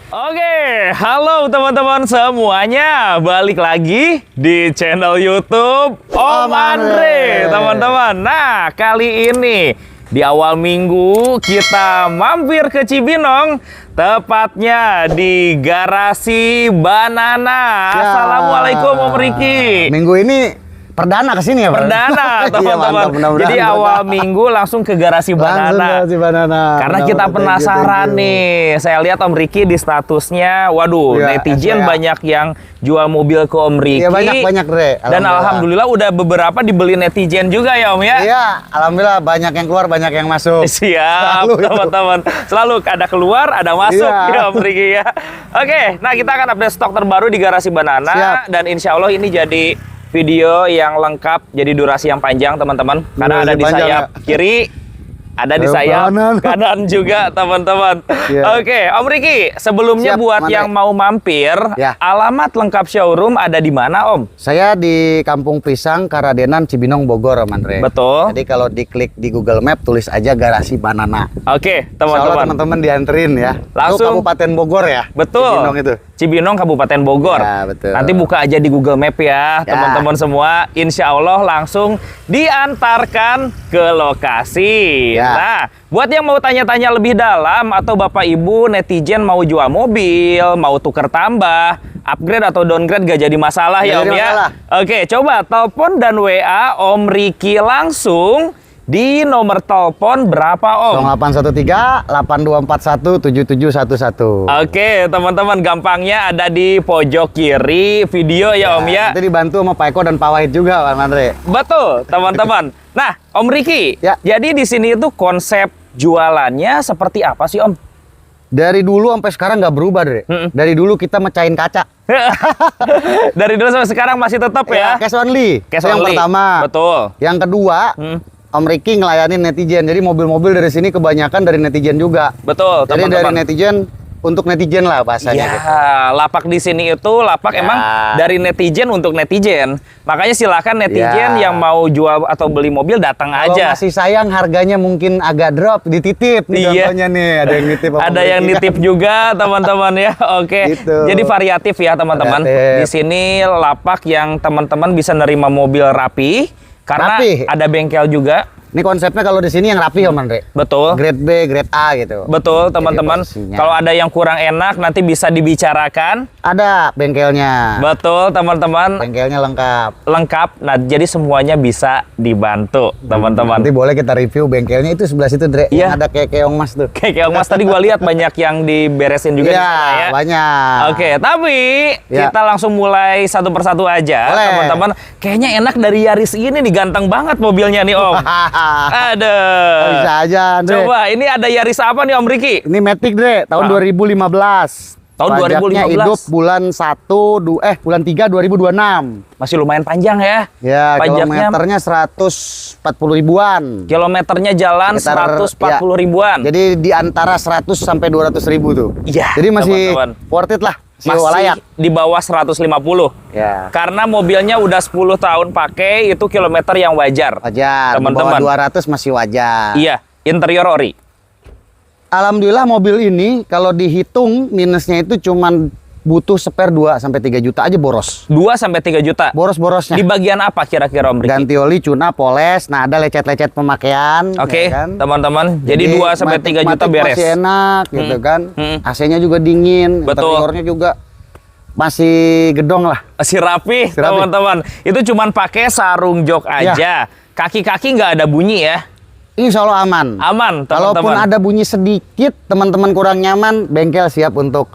Oke, halo teman-teman semuanya. Balik lagi di channel YouTube Om Andre, teman-teman. Nah, kali ini di awal minggu kita mampir ke Cibinong, tepatnya di Garasi Banana. Ya. Assalamualaikum Om Riki. Minggu ini perdana kesini ya, Pak? Perdana, teman-teman. Jadi awal minggu langsung ke Garasi Banana. Garasi Banana. Karena kita penasaran nih. Saya lihat Om Riki di statusnya, waduh, Ya, netizen banyak yang jual mobil ke Om Riki. Iya, banyak, Re. Dan alhamdulillah udah beberapa dibeli netizen juga ya Om ya. Iya, alhamdulillah banyak yang keluar, banyak yang masuk. Siap, Selalu itu. teman-teman. Selalu ada keluar, ada masuk ya Iya. Om Riki ya. Oke, nah kita akan update stok terbaru di Garasi Banana. Siap. Dan insya Allah ini jadi video yang lengkap, jadi durasi yang panjang teman-teman. Karena ada Durasi di panjang, sayap ya. kiri, ada di sayap kanan juga teman-teman. Iya. Oke, Om Riki, sebelumnya Siap, buat Mandre. yang mau mampir, Ya. alamat lengkap showroom ada di mana Om? Saya di Kampung Pisang, Karadenan, Cibinong, Bogor, Om Andre. Betul. Jadi kalau diklik di Google Map, tulis aja Garasi Banana. Oke, Insya Allah teman-teman. teman-teman dianterin ya. Langsung. Itu Kabupaten Bogor ya? Betul. Cibinong itu. Cibinong, Kabupaten Bogor. Ya, betul. Nanti buka aja di Google Map ya, teman-teman semua. Insya Allah langsung diantarkan ke lokasi. Ya. Nah, buat yang mau tanya-tanya lebih dalam atau Bapak Ibu netizen mau jual mobil, mau tuker tambah, upgrade atau downgrade gak jadi masalah ya Nggak Om jadi ya. masalah. Oke, coba telepon dan WA Om Riki langsung di nomor telepon berapa Om? 0813-8241-7711. Oke, teman-teman, gampangnya ada di pojok kiri video ya Om ya. Nanti dibantu sama Pak Eko dan Pak Wahid juga, Pak Andre. Betul, teman-teman. Nah, Om Riki, Ya. jadi di sini itu konsep jualannya seperti apa sih Om? Dari dulu sampai sekarang nggak berubah, Dre. Mm-mm. Dari dulu kita mecahin kaca. Dari dulu sampai sekarang masih tetap ya? Cash only. Cash Itu yang only. pertama. Betul. Yang kedua, Hmm. Om Riki ngelayanin netizen. Jadi mobil-mobil dari sini kebanyakan dari netizen juga. Betul, Jadi dari teman-teman. netizen untuk netizen lah bahasanya. Ya, gitu. lapak di sini itu lapak Ya. emang dari netizen untuk netizen. Makanya silakan netizen Ya. yang mau jual atau beli mobil datang Kalau aja. masih sayang harganya mungkin agak drop, dititip nih Iya. contohnya nih. Ada yang nitip sama Ada Om yang Riki. nitip juga teman-teman ya. Oke. Gitu. Jadi variatif ya teman-teman. Variatif. Di sini lapak yang teman-teman bisa nerima mobil rapi karena Rapi. ada bengkel juga. Ini konsepnya kalau di sini yang rapi, Om Andre. Betul. Grade B, grade A gitu. Betul teman-teman. posisinya. Kalau ada yang kurang enak nanti bisa dibicarakan. Ada bengkelnya. Betul teman-teman. Bengkelnya lengkap. Lengkap. Nah, jadi semuanya bisa dibantu teman-teman. Nanti boleh kita review bengkelnya itu sebelah situ, Dre. Iya. Yang ada kayak keong mas tuh. Kayak Mas tadi gua lihat banyak yang diberesin juga di Iya, sana ya. banyak. Oke, tapi Ya. kita langsung mulai satu persatu aja, Boleh. teman-teman. Kayaknya enak dari Yaris ini nih, ganteng banget mobilnya nih, Om. Aduh. Bisa aja, Andre. Coba, ini ada Yaris apa nih, Om Riki? Ini Matic, Dre, tahun Ah. 2015. Tahun Pajaknya 2015. hidup bulan 3 2026. Masih lumayan panjang ya. Ya, Pajaknya, kilometernya 140 ribuan. kilometernya jalan Sekitar, 140 ya. ribuan. Jadi di antara 100 sampai 200 ribu tuh. Iya, Jadi masih teman-teman. worth it lah. Masih layak. di bawah 150. Ya. Karena mobilnya udah 10 tahun pakai, itu kilometer yang wajar. Wajar. Teman-teman. Di bawah 200 masih wajar. Iya, interior ori. Alhamdulillah mobil ini kalau dihitung minusnya itu cuman butuh spare 2 sampai 3 juta aja boros. 2 sampai 3 juta. Boros-borosnya. Di bagian apa kira-kira Om Riki? Ganti oli, tuna, poles. Nah, ada lecet-lecet pemakaian. Oke, ya kan? teman-teman. Jadi 2 sampai 3 juta Matic beres. masih enak gitu kan. AC-nya juga dingin. Betul. Interiornya juga masih gedong lah. Masih rapi, Masih rapi. teman-teman. Itu cuman pakai sarung jok Ya. aja. Kaki-kaki nggak ada bunyi ya. Insya Allah aman. Aman, Kalaupun teman-teman. ada bunyi sedikit, teman-teman kurang nyaman, bengkel siap untuk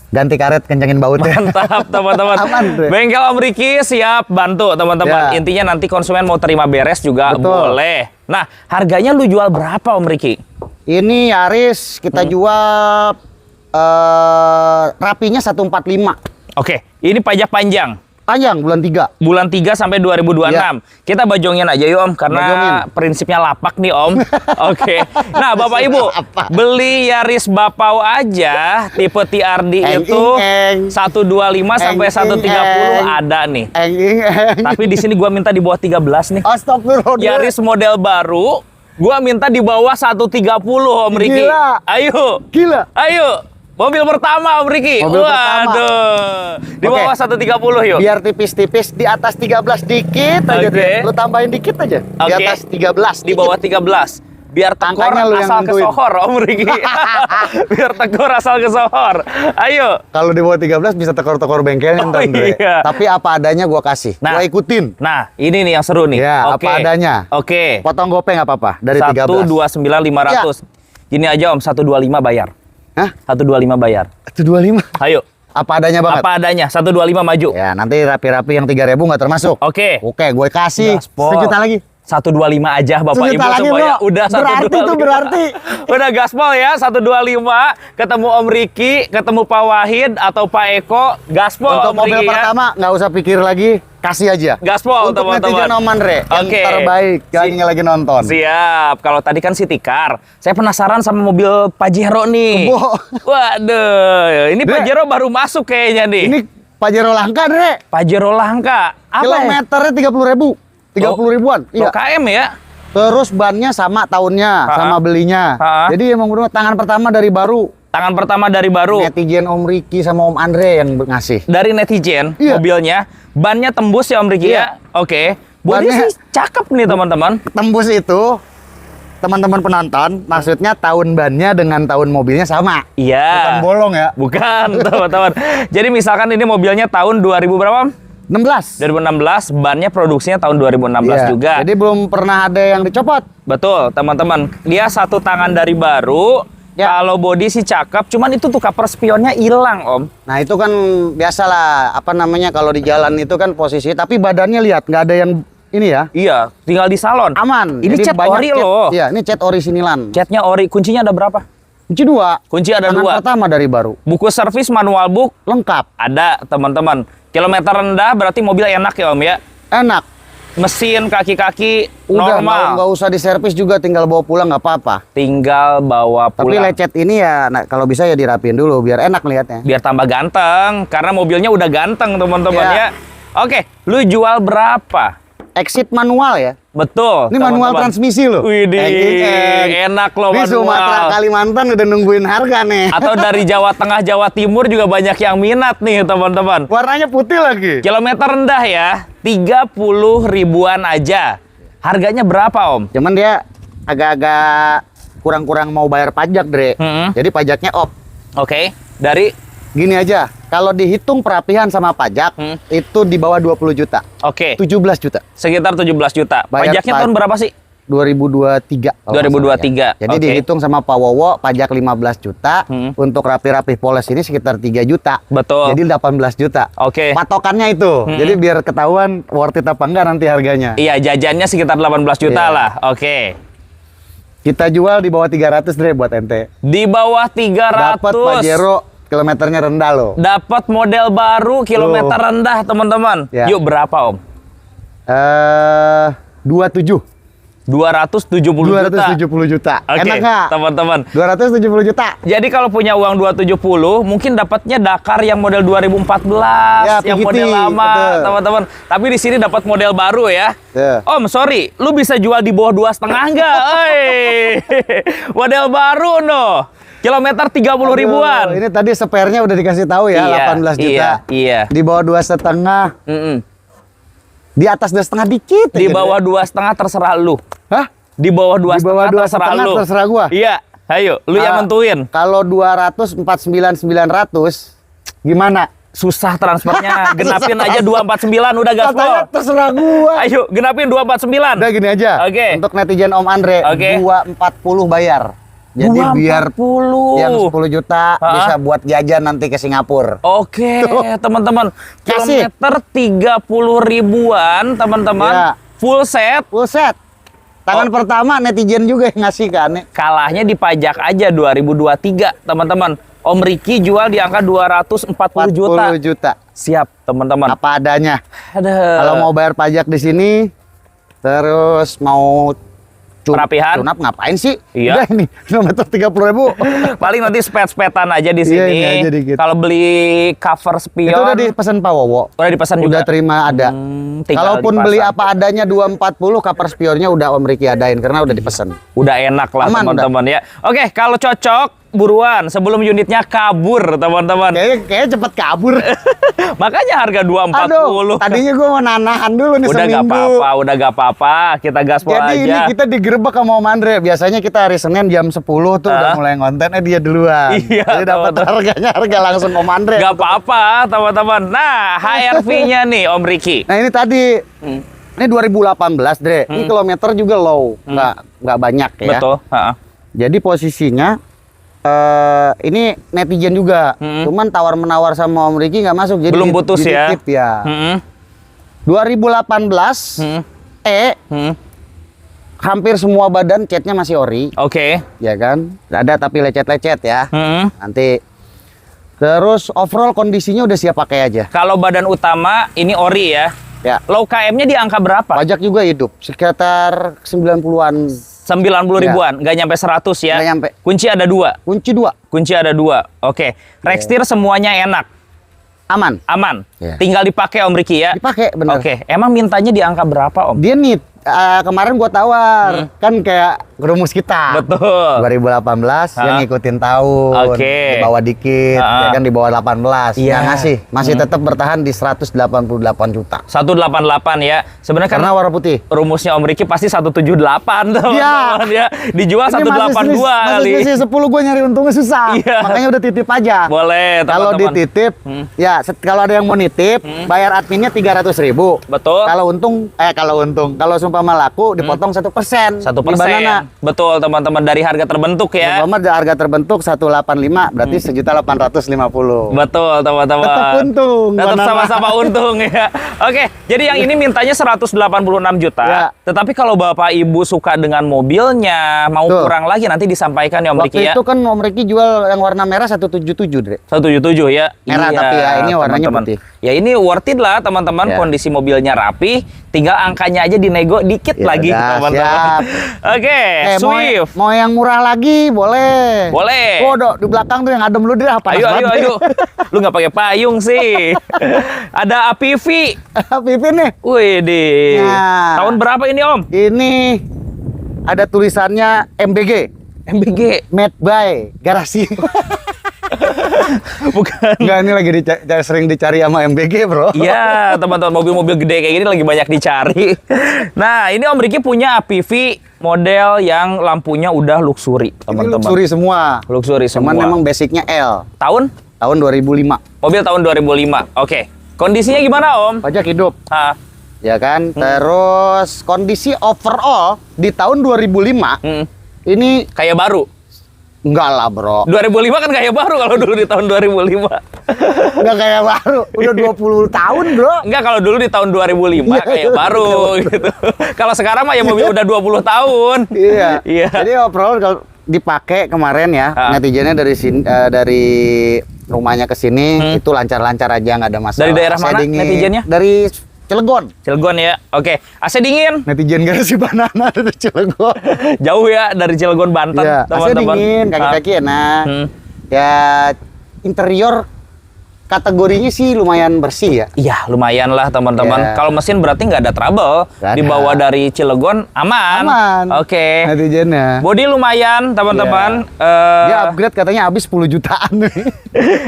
ganti karet, kencengin bautnya. Mantap, teman-teman. Aman, Bre. Bengkel Om Riki siap bantu, teman-teman. Ya. Intinya nanti konsumen mau terima beres juga Betul. boleh. Nah, harganya lu jual berapa Om Riki? Ini Yaris kita jual rapinya 145. Oke, ini pajak panjang. Panjang bulan 3. Bulan 3 sampai 2026. Kita bajongin aja yuk Om, karena Bajongin. prinsipnya lapak nih Om. Oke. Nah Bapak Ibu, Lapak. beli Yaris Bapau aja, tipe TRD itu 125 sampai 130 ada nih. Tapi di sini gua minta di bawah 13 nih. Astagfirullah. Yaris model baru, gua minta di bawah 130 Om Riki. Gila. Ayo. Gila. Ayo. Mobil pertama Om Riki. Mobil pertama. Waduh. Di Oke. bawah 130 yuk. Biar tipis-tipis, di atas 13 dikit aja Oke. deh. Lu tambahin dikit aja. Di Oke. atas 13. Di bawah 13. Biar tekor Angkanya lu yang asal nentuin. kesohor Om Riki. Biar tekor asal kesohor. Ayo. Kalau di bawah 13 bisa tekor-tekor bengkelnya ntar, Andre. iya. Tapi apa adanya gua kasih. Nah. Gua ikutin. Nah, ini nih yang seru nih. Ya, Oke. apa adanya. Oke. Potong gopeng nggak apa-apa dari 13. 129.500. Gini aja Om, 125 bayar. Hah? 125 bayar. 125. Ayo. Apa adanya banget. Apa adanya, 125 maju. Ya, nanti rapi-rapi yang 3.000 nggak termasuk. Oke. Oke, gue kasih Gaspol. 1 juta lagi. 125 aja Bapak 1 Ibu juta lagi, semuanya. Bro. Udah 125. Berarti tuh, berarti. Udah gaspol ya, 125. Ketemu Om Riki, ketemu Pak Wahid atau Pak Eko, gaspol Untuk Om mobil Riki ya. pertama nggak usah pikir lagi, kasih aja. Gaspol Untuk teman-teman. netizen Om Andre yang Oke. terbaik yang lagi nonton. Siap. Kalau tadi kan City Car, saya penasaran sama mobil Pajero nih. Bo. Waduh, ini Dre. Pajero baru masuk kayaknya nih. Ini Pajero langka, Dre. Pajero langka. Apa ya? Kilometernya 30.000. 30 ribuan. Iya. Iya. KM ya? Terus bannya sama tahunnya, Ha-ha. sama belinya. Ha-ha. Jadi emang bener tangan pertama dari baru. Tangan pertama dari baru. Netizen Om Riki sama Om Andre yang ngasih. Dari netizen, Iya. mobilnya, bannya tembus ya Om Riki Iya. ya? Oke. Bodi Bannya- sih cakep nih teman-teman. Tembus itu teman-teman penonton, maksudnya tahun bannya dengan tahun mobilnya sama. Iya. Bukan bolong ya. Bukan teman-teman. Jadi misalkan ini mobilnya tahun 2000 berapa? 16. 2016, bannya produksinya tahun 2016 Iya. juga. Jadi belum pernah ada yang dicopot. Betul, teman-teman. Dia satu tangan dari baru. Ya. Kalau bodi sih cakep, cuman itu tuh cover spionnya hilang, Om. Nah itu kan biasalah, apa namanya kalau di jalan itu kan posisi, tapi badannya lihat nggak ada yang ini ya, Iya, tinggal di salon. aman. Ini Jadi cat banyak ori cat- loh. Iya, ini cat orisinilan. Catnya ori, kuncinya ada berapa? Kunci 2. Kunci ada Tangan 2. pertama dari baru. Buku servis manual book Lengkap, ada, teman-teman. Kilometer rendah berarti mobil enak ya, Om ya. enak. Mesin, kaki-kaki Udah normal. nggak usah diservis juga, tinggal bawa pulang nggak apa-apa. Tinggal bawa Tapi pulang. lecet ini ya, nah, kalau bisa ya dirapiin dulu biar enak lihatnya. Biar tambah ganteng, karena mobilnya udah ganteng, teman-teman Ya. ya. Oke, lu jual berapa? Exit manual ya. Betul. Ini manual teman-teman. transmisi loh. Widih, enak loh Ini Sumatera manual. Kalimantan udah nungguin harga nih. Atau dari Jawa Tengah, Jawa Timur juga banyak yang minat nih, teman-teman. Warnanya putih lagi. Kilometer rendah ya, 30 ribuan aja. Harganya berapa, Om? Cuman dia agak-agak kurang-kurang mau bayar pajak, Dre. Mm-mm. Jadi pajaknya op. Oke, dari Gini aja, kalau dihitung perapihan sama pajak, itu di bawah 20 juta. oke, 17 juta. sekitar 17 juta. Bayar Pajaknya tahun berapa sih? 2023. kalau nggak 2023, salah ya. Jadi oke. dihitung sama Pak Wowo, pajak 15 juta. Hmm. Untuk rapi-rapi poles ini sekitar 3 juta. Betul. Jadi 18 juta. Oke. Patokannya itu. Jadi biar ketahuan worth it apa enggak nanti harganya. Iya, jajannya sekitar 18 juta Iya. lah. Oke. Kita jual di bawah 300, Dre, buat ente. Di bawah 300. Dapat Pajero, kilometernya rendah loh. Dapat model baru, kilometer rendah, teman-teman. Ya. Yuk, berapa, Om? 27. 270 juta. 270 juta. Oke, Enak nggak? teman-teman. 270 juta. Jadi kalau punya uang 270, mungkin dapatnya Dakar yang model 2014, Ya, yang PGT, model lama, betul. teman-teman. Tapi di sini dapat model baru ya. Ya. Om, sorry, lu bisa jual di bawah 2,5 enggak? Model baru no. Kilometer 30 ribuan. Aduh, ini tadi spare-nya udah dikasih tahu ya, Iya, 18 juta. iya. Di bawah 2,5. Mm-mm. Di atas 2,5 dikit. Di aja, bawah Dre. 2,5 terserah lu. Hah? Di bawah 2,5 Di bawah terserah 2,5 lu. terserah gua. Iya, ayo, lu yang Ah, nentuin. Kalau 249.900 gimana? Susah transfernya. Genapin aja 249 udah gaspol. Katanya terserah gua. Ayo, genapin 249. Udah gini aja. Oke. Untuk netizen Om Andre, Oke. 240 bayar. Jadi biar 240. yang 10 juta Ha? bisa buat jajan nanti ke Singapura. Oke, teman-teman. Kasih. Kilometer 30 ribuan, teman-teman. Ya. Full set. Full set. Tangan pertama netizen juga yang ngasih kan. Kalahnya di pajak aja 2023, teman-teman. Om Riki jual di angka 240 juta. 40 juta. Siap, teman-teman. Apa adanya. Ada. Kalau mau bayar pajak di sini, terus mau Perapihan? tunap ngapain sih? Iya. Udah ini, kilometer 30.000. Paling nanti spet-spetan aja di Iya, sini. ini aja dikit. Kalau beli cover spion, Itu udah dipesan Pak Wowo. udah dipesan juga. Udah terima ada. Tinggal Kalaupun dipasang. beli apa adanya 240, cover spionnya udah Om Riki adain karena udah dipesan. Udah enak lah Aman, teman-teman ya. Oke, kalau cocok buruan sebelum unitnya kabur, teman-teman. Kayaknya cepet kabur. Makanya harga 240. Aduh, tadinya gue mau nanahan dulu nih seminggu. Udah gak apa-apa, kita gaspol aja. Jadi ini kita digerebek sama Om Andre. Biasanya kita hari Senin jam 10 tuh udah mulai ngonten, dia duluan. Iya, jadi dapat harga langsung Om Andre. Gak apa-apa, teman-teman. Nah, HRV-nya nih Om Ricky. Nah, ini tadi ini 2018, Dre. Ini kilometer juga low, nggak banyak ya. Betul. Jadi posisinya ini netizen juga, cuman tawar-menawar sama Om Ricky nggak masuk. Jadi belum putus ya. 2018 hampir semua badan catnya masih ori. Oke. Ya kan? Ada tapi lecet-lecet ya. Nanti terus overall kondisinya udah siap pakai aja. Kalau badan utama ini ori ya. Ya. Low KM-nya di angka berapa? Pajak juga hidup sekitar 90-an. 90 ribuan, nggak nyampe 100 ya? Nggak nyampe. Kunci ada 2? Kunci 2. Ada 2, oke. Rextir semuanya enak? Aman? Aman? Ya. Tinggal dipakai Om Ricky ya? Dipakai, bener. Oke, emang mintanya di angka berapa Om? Dia nih, kemarin gua tawar, kan kayak rumus kita. Betul. 2018 yang ngikutin tahun. Oke. Di bawah dikit, ya kan di bawah 18. Iya. Nggak ngasih, masih tetap bertahan di 188 juta. 188 ya. Sebenarnya Karena warna putih. rumusnya Om Ricky pasti 178 teman-teman ya. Dijual 182 kali. Masih 10 gua nyari untungnya susah. Iya. Makanya udah titip aja. Boleh Kalau teman-teman. dititip, ya kalau ada yang mau nitip, bayar adminnya 300.000. Betul. Kalau sumpama laku dipotong 1%. 1%. Di banana. Betul teman-teman, dari harga terbentuk ya. Umpama harga terbentuk 185, berarti 1.850. Betul teman-teman. Tetap untung. Tetap banana. sama-sama untung ya. Oke, jadi yang ini mintanya 186 juta. Ya. Tetapi kalau Bapak Ibu suka dengan mobilnya, mau Tuh. kurang lagi nanti disampaikan ya Om Ricky Waktu ya. itu kan Om Ricky jual yang warna merah 177, Dre. 177 ya. Merah tapi ya, ini warnanya teman-teman. putih. Ya ini worth it lah teman-teman, Ya. kondisi mobilnya rapi, tinggal angkanya aja dinego dikit Ya lagi udah, teman-teman. siap. Oke, Swift. Mau yang murah lagi boleh. Boleh. Oh, di belakang tuh yang adem lu deh, panas Ayo, banget. ayo. Lu nggak pakai payung sih. Ada APV. Pipin nih. Wih, Nah. tahun berapa ini Om? Ini ada tulisannya MBG, MBG. made by Garasi. Bukan. Enggak, ini lagi sering dicari sama MBG, Bro. Iya, teman-teman, mobil-mobil gede kayak gini lagi banyak dicari. Nah, ini Om Ricky punya APV model yang lampunya udah luxury, Ini teman-teman. luxury semua. Luxury semua. Cuman memang basicnya L. Tahun? Tahun 2005. Mobil tahun 2005. Oke. Kondisinya gimana Om? Pajak hidup. Ah, Ya kan? Terus kondisi overall di tahun 2005 ini kayak baru. enggak lah, Bro. 2005 kan kayak baru kalau dulu di tahun 2005. Enggak kayak baru. Udah 20 tahun, Bro. Enggak, kalau dulu di tahun 2005 Iya, kayak baru gitu. Kalau sekarang mah ya mobil udah 20 tahun. Iya. Iya. Jadi overall kalau dipakai kemarin ya, netizennya dari sini, dari rumahnya ke sini itu lancar-lancar aja, nggak ada masalah. Dari daerah AC mana dingin. netizennya? Dari Cilegon. Cilegon ya. Oke. AC dingin. Netizen Garasi Banana dari Cilegon. Jauh ya dari Cilegon Banten, Iya, AC teman-teman. dingin, kaki-kaki enak. Ya interior kategorinya sih lumayan bersih ya. Iya, lumayan lah teman-teman. Iya. Kalau mesin berarti nggak ada trouble. Nggak ada. Dibawa dari Cilegon aman. Aman. Oke. Netizennya. Bodi lumayan teman-teman. Dia upgrade katanya habis 10 jutaan.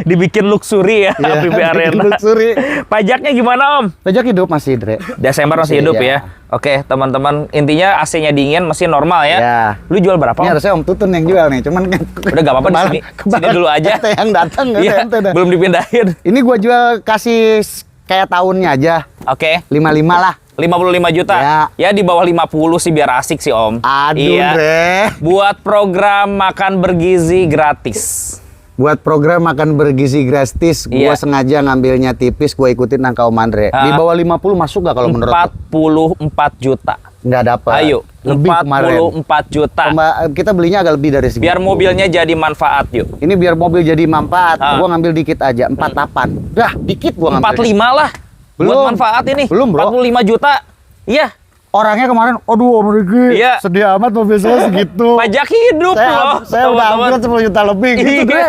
Dibikin luxury ya, Iya, APV dibikin Arena. luxury. Pajaknya gimana Om? Pajak hidup masih, Dre. Desember masih hidup Iya. ya. Oke, teman-teman. Intinya AC-nya dingin, mesin normal ya. Iya. Lu jual berapa Ini Om? harusnya Om Tutun yang jual nih, cuman kan Udah gak apa-apa di sini. Sini dulu aja. Ente yang datang nggak Iya, ada ente dah. belum dipindahin. Ini gua jual kasih kayak tahunnya aja. Oke. 55 lah. 55 juta. Ya. Ya di bawah 50 sih biar asik sih Om. Aduh, Iya. Dre. Buat program makan bergizi gratis. Buat program makan bergizi gratis, gua Iya. sengaja ngambilnya tipis, gua ikutin angka Om Andre. Di bawah 50 masuk gak kalau menurut lu? 44 juta. Nggak dapat. Ayo, Lebih kemarin. 44 juta. Kita belinya agak lebih dari segitu. Biar mobilnya jadi manfaat yuk. Ini biar mobil jadi manfaat. Ah. Gua ngambil dikit aja, 48. Dah, dikit gua ngambil. 45 lah. Belum. Buat manfaat ini. Belum, Bro. 45 juta. Iya. Orangnya kemarin, aduh Om Riki, Iya. sedih amat mobil saya segitu. Pajak hidup loh. Saya udah teman-teman. upgrade 10 juta lebih gitu, Iya. Dre.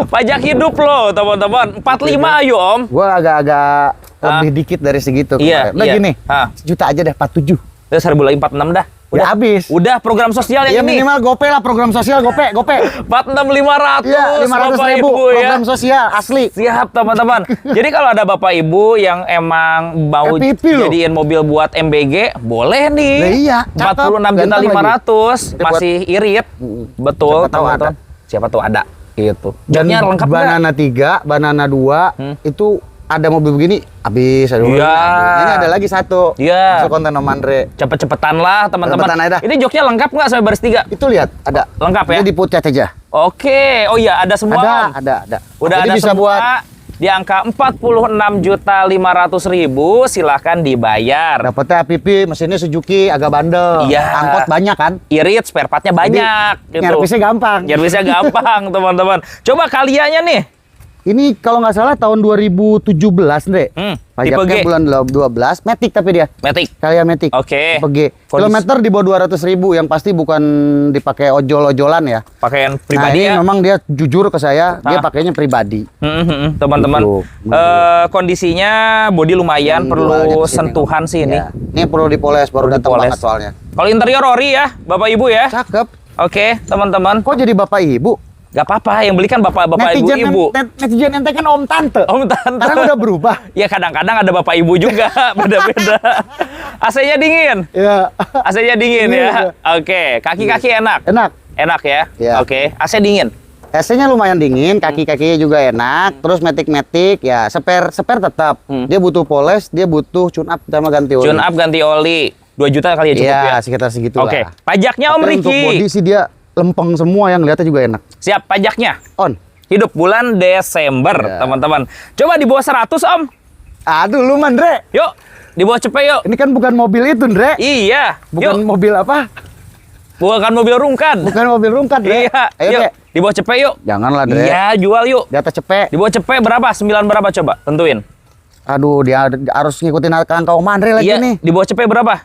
Pajak hidup loh, teman-teman. 45 ayo, Om. Gua agak-agak lebih dikit dari segitu Iya, kemarin. Udah iya. gini, Ah. sejuta aja deh, 47. Terus 1000 lagi 46 dah. Udah habis. Udah program sosial Ya yang ini. minimal GoPay lah, program sosial GoPay. 46.500. Iya, 500 Bapak ribu Ibu, ya. program sosial asli. Siap teman-teman. Jadi kalau ada Bapak Ibu yang emang mau FPV loh. jadiin mobil buat MBG, boleh nih. Lah iya, cakep. 46.500.000 Buat- masih irit. Betul, Siapa tahu teman-teman. Siapa tahu ada gitu. Dan Joknya lengkap nggak? Banana 3, Banana 2 itu ada mobil begini habis ada mobil. Iya. Ini ada lagi satu. Iya. Masuk konten Om Andre. Cepet-cepetan lah teman-teman. Cepet-cepetan aja dah. Ini joknya lengkap nggak sampai baris 3? Itu lihat ada. Lengkap ya? Dia dipucat aja. Oke. Oh iya, ada semua. Om. Ada. Udah Jadi ada bisa semua. buat Di angka 46.500.000 silahkan dibayar. dapetnya APP, mesinnya Suzuki agak bandel. Iya. Angkot banyak kan? Irit, spare partnya banyak. Nyervisnya gampang. Nyervisnya gampang, teman-teman. Coba kaliannya nih. Ini kalau nggak salah tahun 2017, Ndre. Tipe Pajaknya G. bulan 12, Matic tapi dia. Matic. Kayak Matic. Oke. Tipe G. Kilometer di bawah 200.000 yang pasti bukan dipakai ojol-ojolan ya. Pakaian pribadi Nah, ini ya. memang dia jujur ke saya, dia pakainya pribadi. Teman-teman. Gitu. Kondisinya body lumayan, perlu Dua aja kesini, sentuhan Om. sih ini. Ya. Ini perlu dipoles, baru datang dipoles. banget soalnya. Kalau interior ori ya, Bapak Ibu ya. Cakep. Oke, teman-teman. Kok jadi bapak ibu? Gak apa-apa, yang beli kan bapak-bapak ibu-ibu. Netizen ente kan om tante. Om tante. Sekarang udah berubah. Ya kadang-kadang ada bapak ibu juga, beda-beda. AC-nya dingin. Iya. AC-nya dingin ya. Oke, kaki-kaki enak. Enak. Enak ya. Iya. Oke, AC dingin. AC-nya lumayan dingin, kaki-kakinya juga enak, terus metik-metik, ya spare tetap. Dia butuh poles, dia butuh tune up sama ganti oli. Tune up ganti oli. 2 juta kali ya cukup Iya, ya. sekitar segitu Oke, lah. pajaknya Om Tapi untuk body Riki. sih dia lempeng semua, yang lihatnya juga enak. Siap pajaknya. On. Hidup bulan Desember, Iya. teman-teman. Coba di bawah 100, Om. Aduh, lu man, Ndre. Yuk, di bawah cepet yuk. Ini kan bukan mobil itu, Ndre. Iya, Bukan yuk. mobil apa? Bukan mobil rungkan. Bukan mobil rungkat, Ndre. Iya, Ayo, yuk. Ndre. Di bawah cepet yuk. Janganlah, Ndre. Iya, jual yuk. Di atas cepet. Di bawah cepet berapa? 9 berapa coba? Tentuin. Aduh, dia harus ngikutin angka Om Andre lagi Iya, nih. di bawah cepet berapa?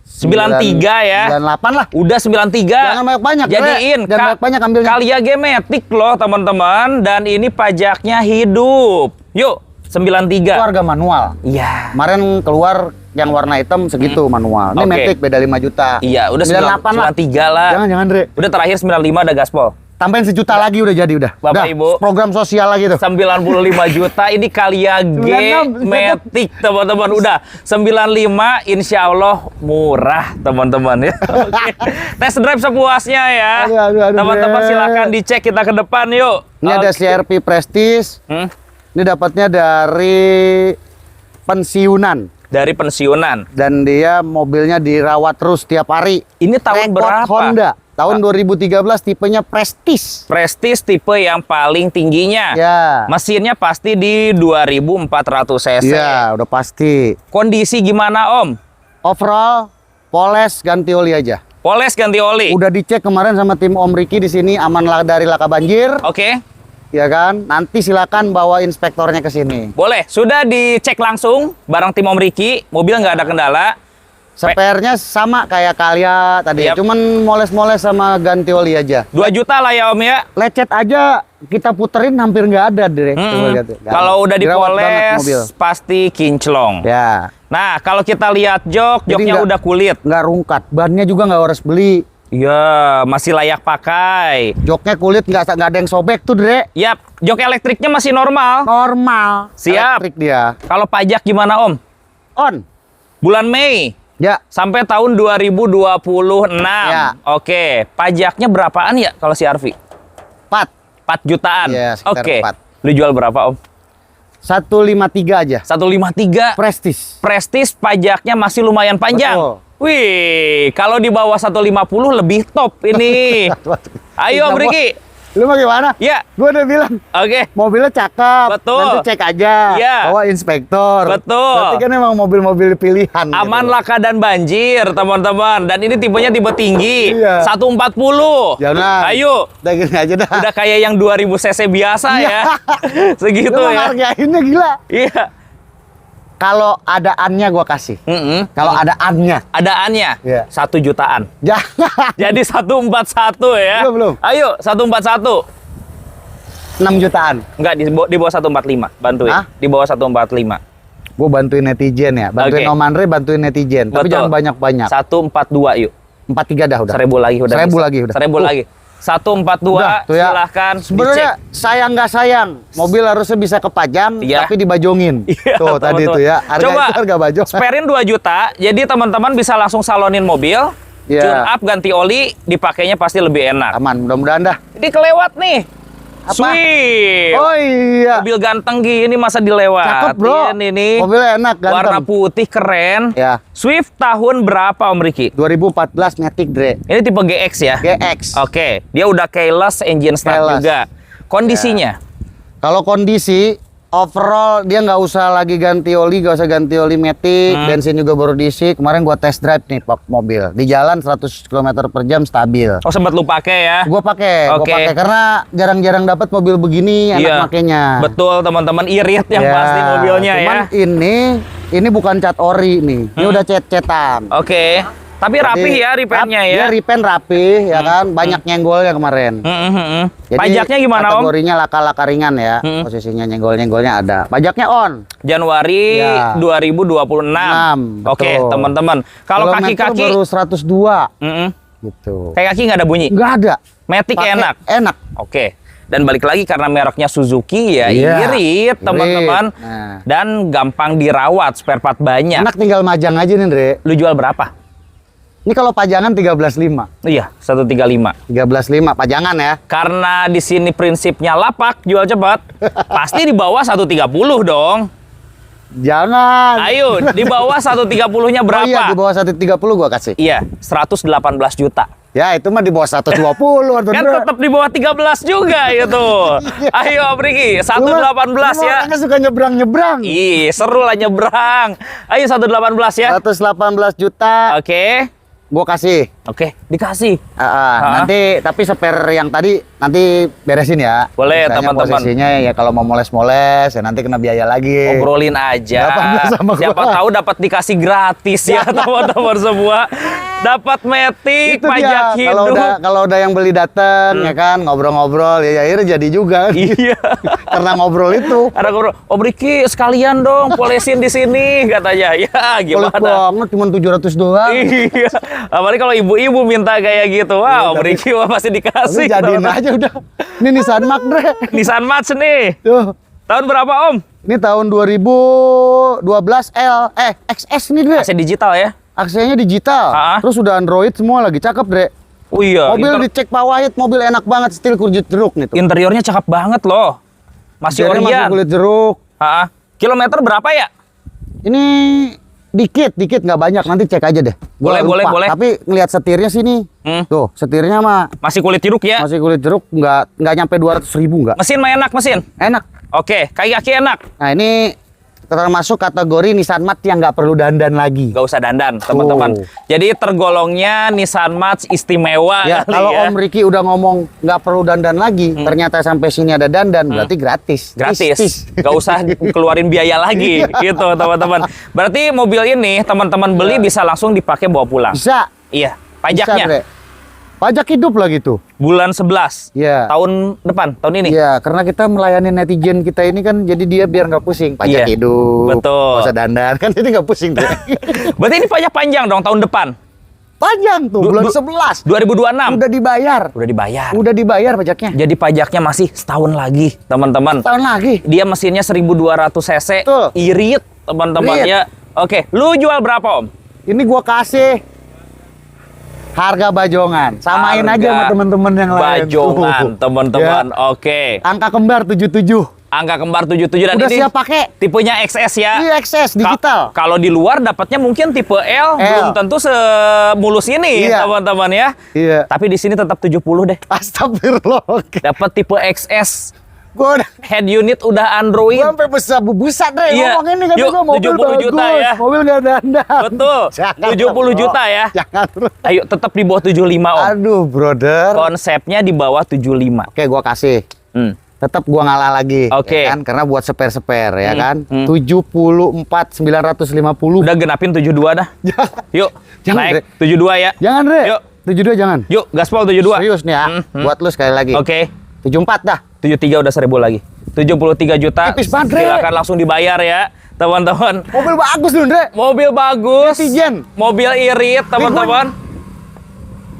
93 ya. 98 lah. Udah 93. Jangan banyak-banyak, Ndre. Jadiin. Jangan banyak-banyak ambilnya. Kalia Gematic loh, teman-teman. Dan ini pajaknya hidup. Yuk, 93. Itu harga manual. Iya. Kemarin keluar yang warna hitam segitu manual. Ini Oke. Matic beda 5 juta. Iya, udah 98 lah. 93 lah. Jangan, Ndre. Udah terakhir 95 ada gaspol. Tambahin sejuta lagi udah jadi udah. Bapak, Udah, Ibu. program sosial lagi tuh. 95 juta ini Kalia 96. Matic, teman-teman. Udah 95 insya Allah murah, teman-teman ya. Oke. Test drive sepuasnya ya. Aduh, Teman-teman Bre. silahkan dicek, kita ke depan yuk. Ini ada Oke. CRV Prestige. Hmm? Ini dapatnya dari pensiunan. Dari pensiunan. Dan dia mobilnya dirawat terus tiap hari. Ini tahun Rekod berapa? Honda. Tahun 2013 tipenya Prestige. Prestige tipe yang paling tingginya. Ya. Mesinnya pasti di 2400 cc. Iya, udah pasti. Kondisi gimana Om? Overall, poles ganti oli aja. Poles ganti oli. Udah dicek kemarin sama tim Om Riki di sini aman lah dari laka banjir, Oke. ya kan? Nanti silakan bawa inspektornya ke sini. Boleh. Sudah dicek langsung bareng tim Om Riki. Mobil nggak ada kendala. Spare-nya sama kayak Kalia tadi, Yap. cuman moles-moles sama ganti oli aja. 2 juta lah ya Om ya. Lecet aja kita puterin hampir nggak ada deh. Coba lihat. Kalau udah Dirawat banget mobil. dipoles pasti kinclong. Ya, Nah, kalau kita lihat Jadi joknya nggak- udah kulit. nggak rungkat. Bannya juga nggak harus beli. Iya, masih layak pakai. Joknya kulit nggak ada yang sobek tuh, Dre. Yap, jok elektriknya masih normal. Normal. Siap. Elektrik dia. Kalau pajak gimana Om? On. Bulan Mei Ya, sampai tahun 2026. Ya. Oke, pajaknya berapaan ya kalau CR-V? 4 jutaan. Iya, sekitar Oke. 4. Lu jual berapa Om? 153 aja. 153. Prestige. Prestige pajaknya masih lumayan panjang. Betul. Wih, kalau di bawah 150 lebih top ini. Ayo Om Riki. Lu mau gimana? Ya. Gua udah bilang Oke. mobilnya cakep. Betul. Nanti cek aja. Iya. Bawa inspektor. Betul. Berarti kan emang mobil-mobil pilihan. Aman gitu. laka dan banjir, teman-teman. Dan ini tipenya tipe tinggi. Iya. 140. Jangan. Ayo. Udah gini aja dah. Udah kayak yang 2000 cc biasa Iya. ya. Segitu Lu ya. menghargainnya gila. Iya. Kalau ada an-nya gua kasih. Kalau ada an-nya. Adaannya Iya. 1 jutaan. Jangan. Jadi 141 ya. Belum. Ayo 141. 6 jutaan. Enggak di bawah 145. Bantuin. Hah? Di bawah 145. Gua bantuin netizen ya. Bantuin Oke. Om Andre, bantuin netizen. Tapi Betul. jangan banyak-banyak. 142 yuk. 43 dah udah. 1000 lagi udah. 1000 lagi udah. 1000 lagi. 142 Udah, tuh ya. silahkan Sebenarnya sayang nggak sayang, mobil harusnya bisa kepajang Iya. tapi dibajongin. Iya, Tuh tadi teman-teman. tuh ya, harga Coba itu harga bajong. sparein 2 juta, jadi teman-teman bisa langsung salonin mobil, Iya. tune up, ganti oli, dipakainya pasti lebih enak. Aman, mudah-mudahan dah. Ini kelewat nih. Apa? Swift. Oh iya. Mobil ganteng gini masa dilewatin Cakep bro. ini. Mobilnya enak, ganteng. Warna putih keren. Ya. Swift tahun berapa Om Riki? 2014 Matic Dre. Ini tipe GX ya? GX. Oke, dia udah keyless engine start Keyless. juga. Kondisinya? Kalau kondisi overall dia nggak usah lagi ganti oli, nggak usah ganti oli Matic, bensin juga baru diisi. Kemarin gua test drive nih pak mobil. Di jalan 100 km per jam stabil. Oh, sempat lu pakai ya? Gua pakai Oke. karena jarang-jarang dapat mobil begini enak Iya. makainya. Betul teman-teman, irit yang Ya, pasti mobilnya cuman ya. ini bukan cat ori nih. Ini udah cat-catan. Oke. Tapi rapih ya repairnya ya. Dia repair rapih ya kan, banyak nyenggolnya kemarin. Jadi, Pajaknya gimana Om? kategorinya laka-laka ringan ya. Posisinya nyenggol-nyenggolnya ada. Pajaknya on. Januari Ya. 2026. Oke, betul. teman-teman. Kalau Kilometer kaki-kaki baru 102 Mm-mm. gitu. kayak kaki nggak ada bunyi. Nggak ada. Matic Pakai enak. Enak. Oke. Dan balik lagi karena mereknya Suzuki ya, Iya, irit teman-teman. Nah. Dan gampang dirawat, spare part banyak. Enak tinggal majang aja nih, Dre. Lu jual berapa? Ini kalau pajangan 13.5. Iya, 135. 13.5 pajangan ya. Karena di sini prinsipnya lapak, jual cepat. Pasti di bawah 130 dong. Jangan. Ayo, di bawah 130-nya berapa? Oh iya, di bawah 130 gua kasih. Iya, 118 juta. Ya, itu mah di bawah 120 atau Kan tetap di bawah 13 juga itu. Ayo, Om Riki, 118 ya. Orangnya suka nyebrang-nyebrang. Ih, seru lah nyebrang. Ayo 118 ya. 118 juta Oke. gua kasih. Oke, dikasih. Nanti tapi spare yang tadi nanti beresin ya. Boleh, Sisanya teman-teman. Posisinya ya kalau mau moles-moles ya nanti kena biaya lagi. Ngobrolin aja. 18 sama gua. Siapa tahu dapat dikasih gratis ya teman-teman semua. Dapat Matic, Itu pajak dia. hidup. Kalau udah yang beli dateng ya kan ngobrol-ngobrol ya akhirnya jadi juga. Iya. Karena ngobrol itu. Ada ngobrol, Om Riki sekalian dong polesin di sini katanya. Ya Poles gimana? banget cuma 700 doang. Iya. Apalagi kalau ibu-ibu minta kayak gitu. Wah, Om Riki mah pasti Tapi dikasih. jadiin teman-teman. aja udah. Ini Nissan Mark Dre. Nissan March nih. Tuh. Tahun berapa Om? Ini tahun 2012 XS nih Dre. AC digital ya? Aksinya digital. Terus udah Android semua lagi cakep Dre. Oh iya. Mobil dicek Pak Wahid, mobil enak banget, steel kulit jeruk nih tuh. Interiornya cakep banget loh. Masih Interiornya Orion. masih kulit jeruk. Kilometer berapa ya? Ini dikit nggak banyak, nanti cek aja deh. Gua Boleh, lupa. boleh. Tapi ngelihat setirnya sini. Tuh, setirnya mah Masih kulit jeruk ya? masih kulit jeruk, nggak nyampe 200.000 nggak. Mesin mah enak mesin. Enak. Oke, kaki enak. Nah ini termasuk kategori Nissan March yang nggak perlu dandan lagi. Gak usah dandan, teman-teman. Jadi tergolongnya Nissan March istimewa. Ya, kali kalau ya. Om Riki udah ngomong nggak perlu dandan lagi, ternyata sampai sini ada dandan, berarti gratis. Gratis, Tis. gak usah keluarin biaya lagi, gitu teman-teman. Berarti mobil ini teman-teman beli bisa langsung dipakai bawa pulang. Bisa. Iya, Bisa, pajaknya Dre. Pajak hidup lah gitu. bulan 11 Iya. tahun depan, tahun ini. Iya, karena kita melayani netizen kita ini kan, jadi dia biar nggak pusing. Pajak Iya, hidup. betul. Nggak usah dandan kan, jadi nggak pusing tuh. Berarti ini pajak panjang dong tahun depan, Panjang tuh, bulan 11. 2026. Udah dibayar. Udah dibayar. Udah dibayar pajaknya. Jadi pajaknya masih setahun lagi, teman-teman. Tahun lagi. Dia mesinnya 1200 cc, Betul. irit, teman-teman Irit. ya. Oke, lu jual berapa Om? Ini gua kasih harga bajongan. Samain Harga aja sama temen-temen yang lain. Bajongan, Tuh. teman-teman. Ya. Oke. Angka kembar 77. Angka kembar 77 dan Udah ini siap pakai. tipenya XS ya. Ini XS digital. Kalau di luar dapatnya mungkin tipe L, belum tentu semulus ini, Iya. teman-teman ya. Iya. Tapi di sini tetap 70 deh. Astagfirullah. Oke. Dapat tipe XS. Gua udah Head unit udah Android. gua sampai besar Dre, Iya. ngomong ini kan Yuk, gua mobil 70 juta bagus. ya. Mobil nggak dandan. Betul. 70 juta ya. Jangan. Ayo tetap di bawah 75 Om. Aduh, brother. Konsepnya di bawah 75. Oke, gua kasih. Tetap gua ngalah lagi. Oke. Ya kan? Karena buat spare-spare ya kan. 74.950. Udah genapin 72 dah. Yuk, Jangan, naik Dre. 72 ya. Jangan, Dre. Yuk. 72 jangan. Yuk, gaspol 72. Serius nih ya. Buat lu sekali lagi. Oke. 74 dah. 73 udah 1000 lagi. 73 juta. Tipis banget, Dre. Silakan langsung dibayar ya, teman-teman. Mobil bagus lu, Dre. Mobil bagus. Netizen. Mobil irit, teman-teman.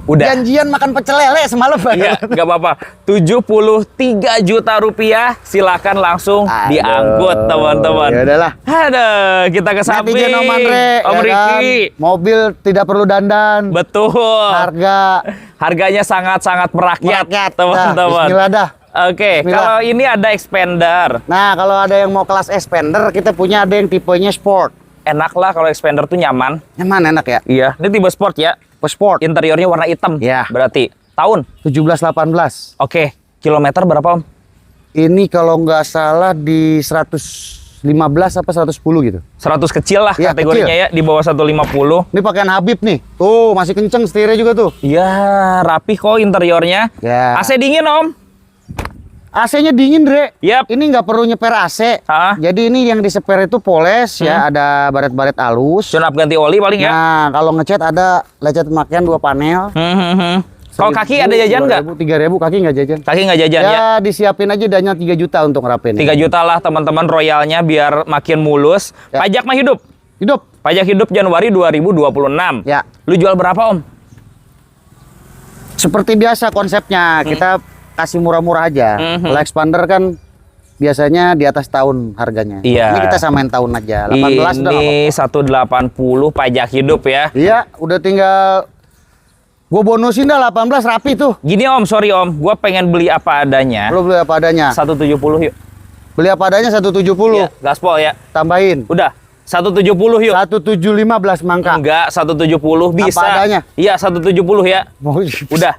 Udah. Janjian makan pecel lele semalam. Iya, nggak apa-apa. 73 juta rupiah, silakan langsung diangkut teman-teman. Ya udahlah. Aduh, kita ke samping. Netizen Om Andre, Om ya Riki. kan? Mobil tidak perlu dandan. Betul. Harganya sangat-sangat merakyat, teman-teman. Nah, bismillah dah. Oke, Bismillah. kalau ini ada expander. Nah, kalau ada yang mau kelas expander, kita punya ada yang tipenya sport. Enak lah kalau expander tuh nyaman. Nyaman, enak ya? Iya, ini tipe sport ya. Sport. Interiornya warna hitam. Ya. Berarti tahun. 17-18. Oke, kilometer berapa Om? Ini kalau nggak salah di 115 apa 110 gitu. 100 kecil lah Iya, kategorinya kecil. ya, di bawah 150. Ini pakaian Habib nih. Tuh, masih kenceng setirnya juga tuh. Iya, rapi kok interiornya. Ya. AC dingin Om. AC-nya dingin, Dre. Yap. Ini nggak perlu nyeper AC. Ah. Jadi ini yang diseper itu poles ya, ada baret-baret halus. Sunap ganti oli paling ya. Nah, kalau ngecat ada lecet pemakaian 2 panel. Kalau kaki ada jajan nggak? 3.000 kaki nggak jajan. Kaki nggak jajan ya? Ya, disiapin aja danya 3 juta untuk ngerapin. 3 juta lah teman-teman royalnya biar makin mulus. Ya. Pajak mah hidup. Hidup. Pajak hidup Januari 2026. Ya. Lu jual berapa Om? Seperti biasa konsepnya, kita kasih murah-murah aja. Kalau expander kan biasanya di atas tahun harganya. Iya. Ini kita samain tahun aja. 18 udah Ini 180 pajak hidup ya. iya, udah tinggal gua bonusin dah 18 rapi tuh. Gini Om, sorry Om, gua pengen beli apa adanya. Lu beli apa adanya? 170 yuk. Beli apa adanya 170. Iya, gaspol ya. Tambahin. Udah, 170 yuk. 1715 mangka. Enggak, 170 bisa. Apa adanya? Iya, 170 ya. Udah.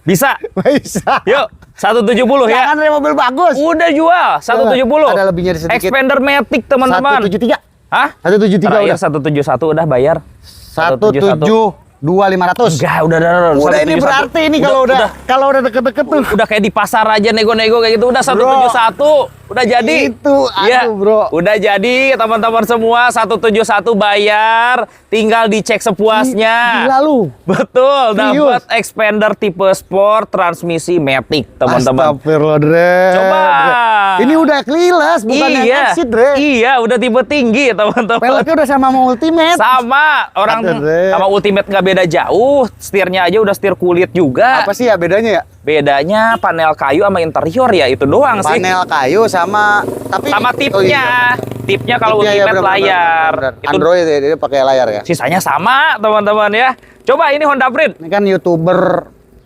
Bisa. Bisa. Yuk, 170 ya. Jangan ada mobil bagus. Udah jual 170. Ada lebihnya sedikit. Expander Matic teman-teman. 173. Hah? 173 Terakhir udah. 171 udah bayar. 172.500. Enggak, udah. Udah ini 171. berarti ini kalau udah deket-deket tuh. Udah kayak di pasar aja nego-nego kayak gitu. Udah 171. Udah jadi. Itu, Ya, aduh, bro. Udah jadi teman-teman semua 171 bayar. Tinggal dicek sepuasnya. Gila lu. Betul, Serius? dapat expander tipe sport transmisi Matic, teman-teman. Astagfirullah, Dre. Coba. Ini udah kelas, bukan yang exit, Dre. Iya, udah tipe tinggi, teman-teman. Peleknya udah sama Ultimate. Sama, orang Aduh, Dre. sama Ultimate nggak beda jauh. Setirnya aja udah setir kulit juga. Apa sih ya bedanya ya? Bedanya panel kayu sama interior ya, itu doang sih. Panel kayu sama Sama tipnya. Oh, iya. Tipnya kalau Tipnya, ya, Ultimate bener, layar. bener. Itu Android ya, dia pakai layar ya. sisanya sama, teman-teman ya. Coba ini Honda Freed. Ini kan YouTuber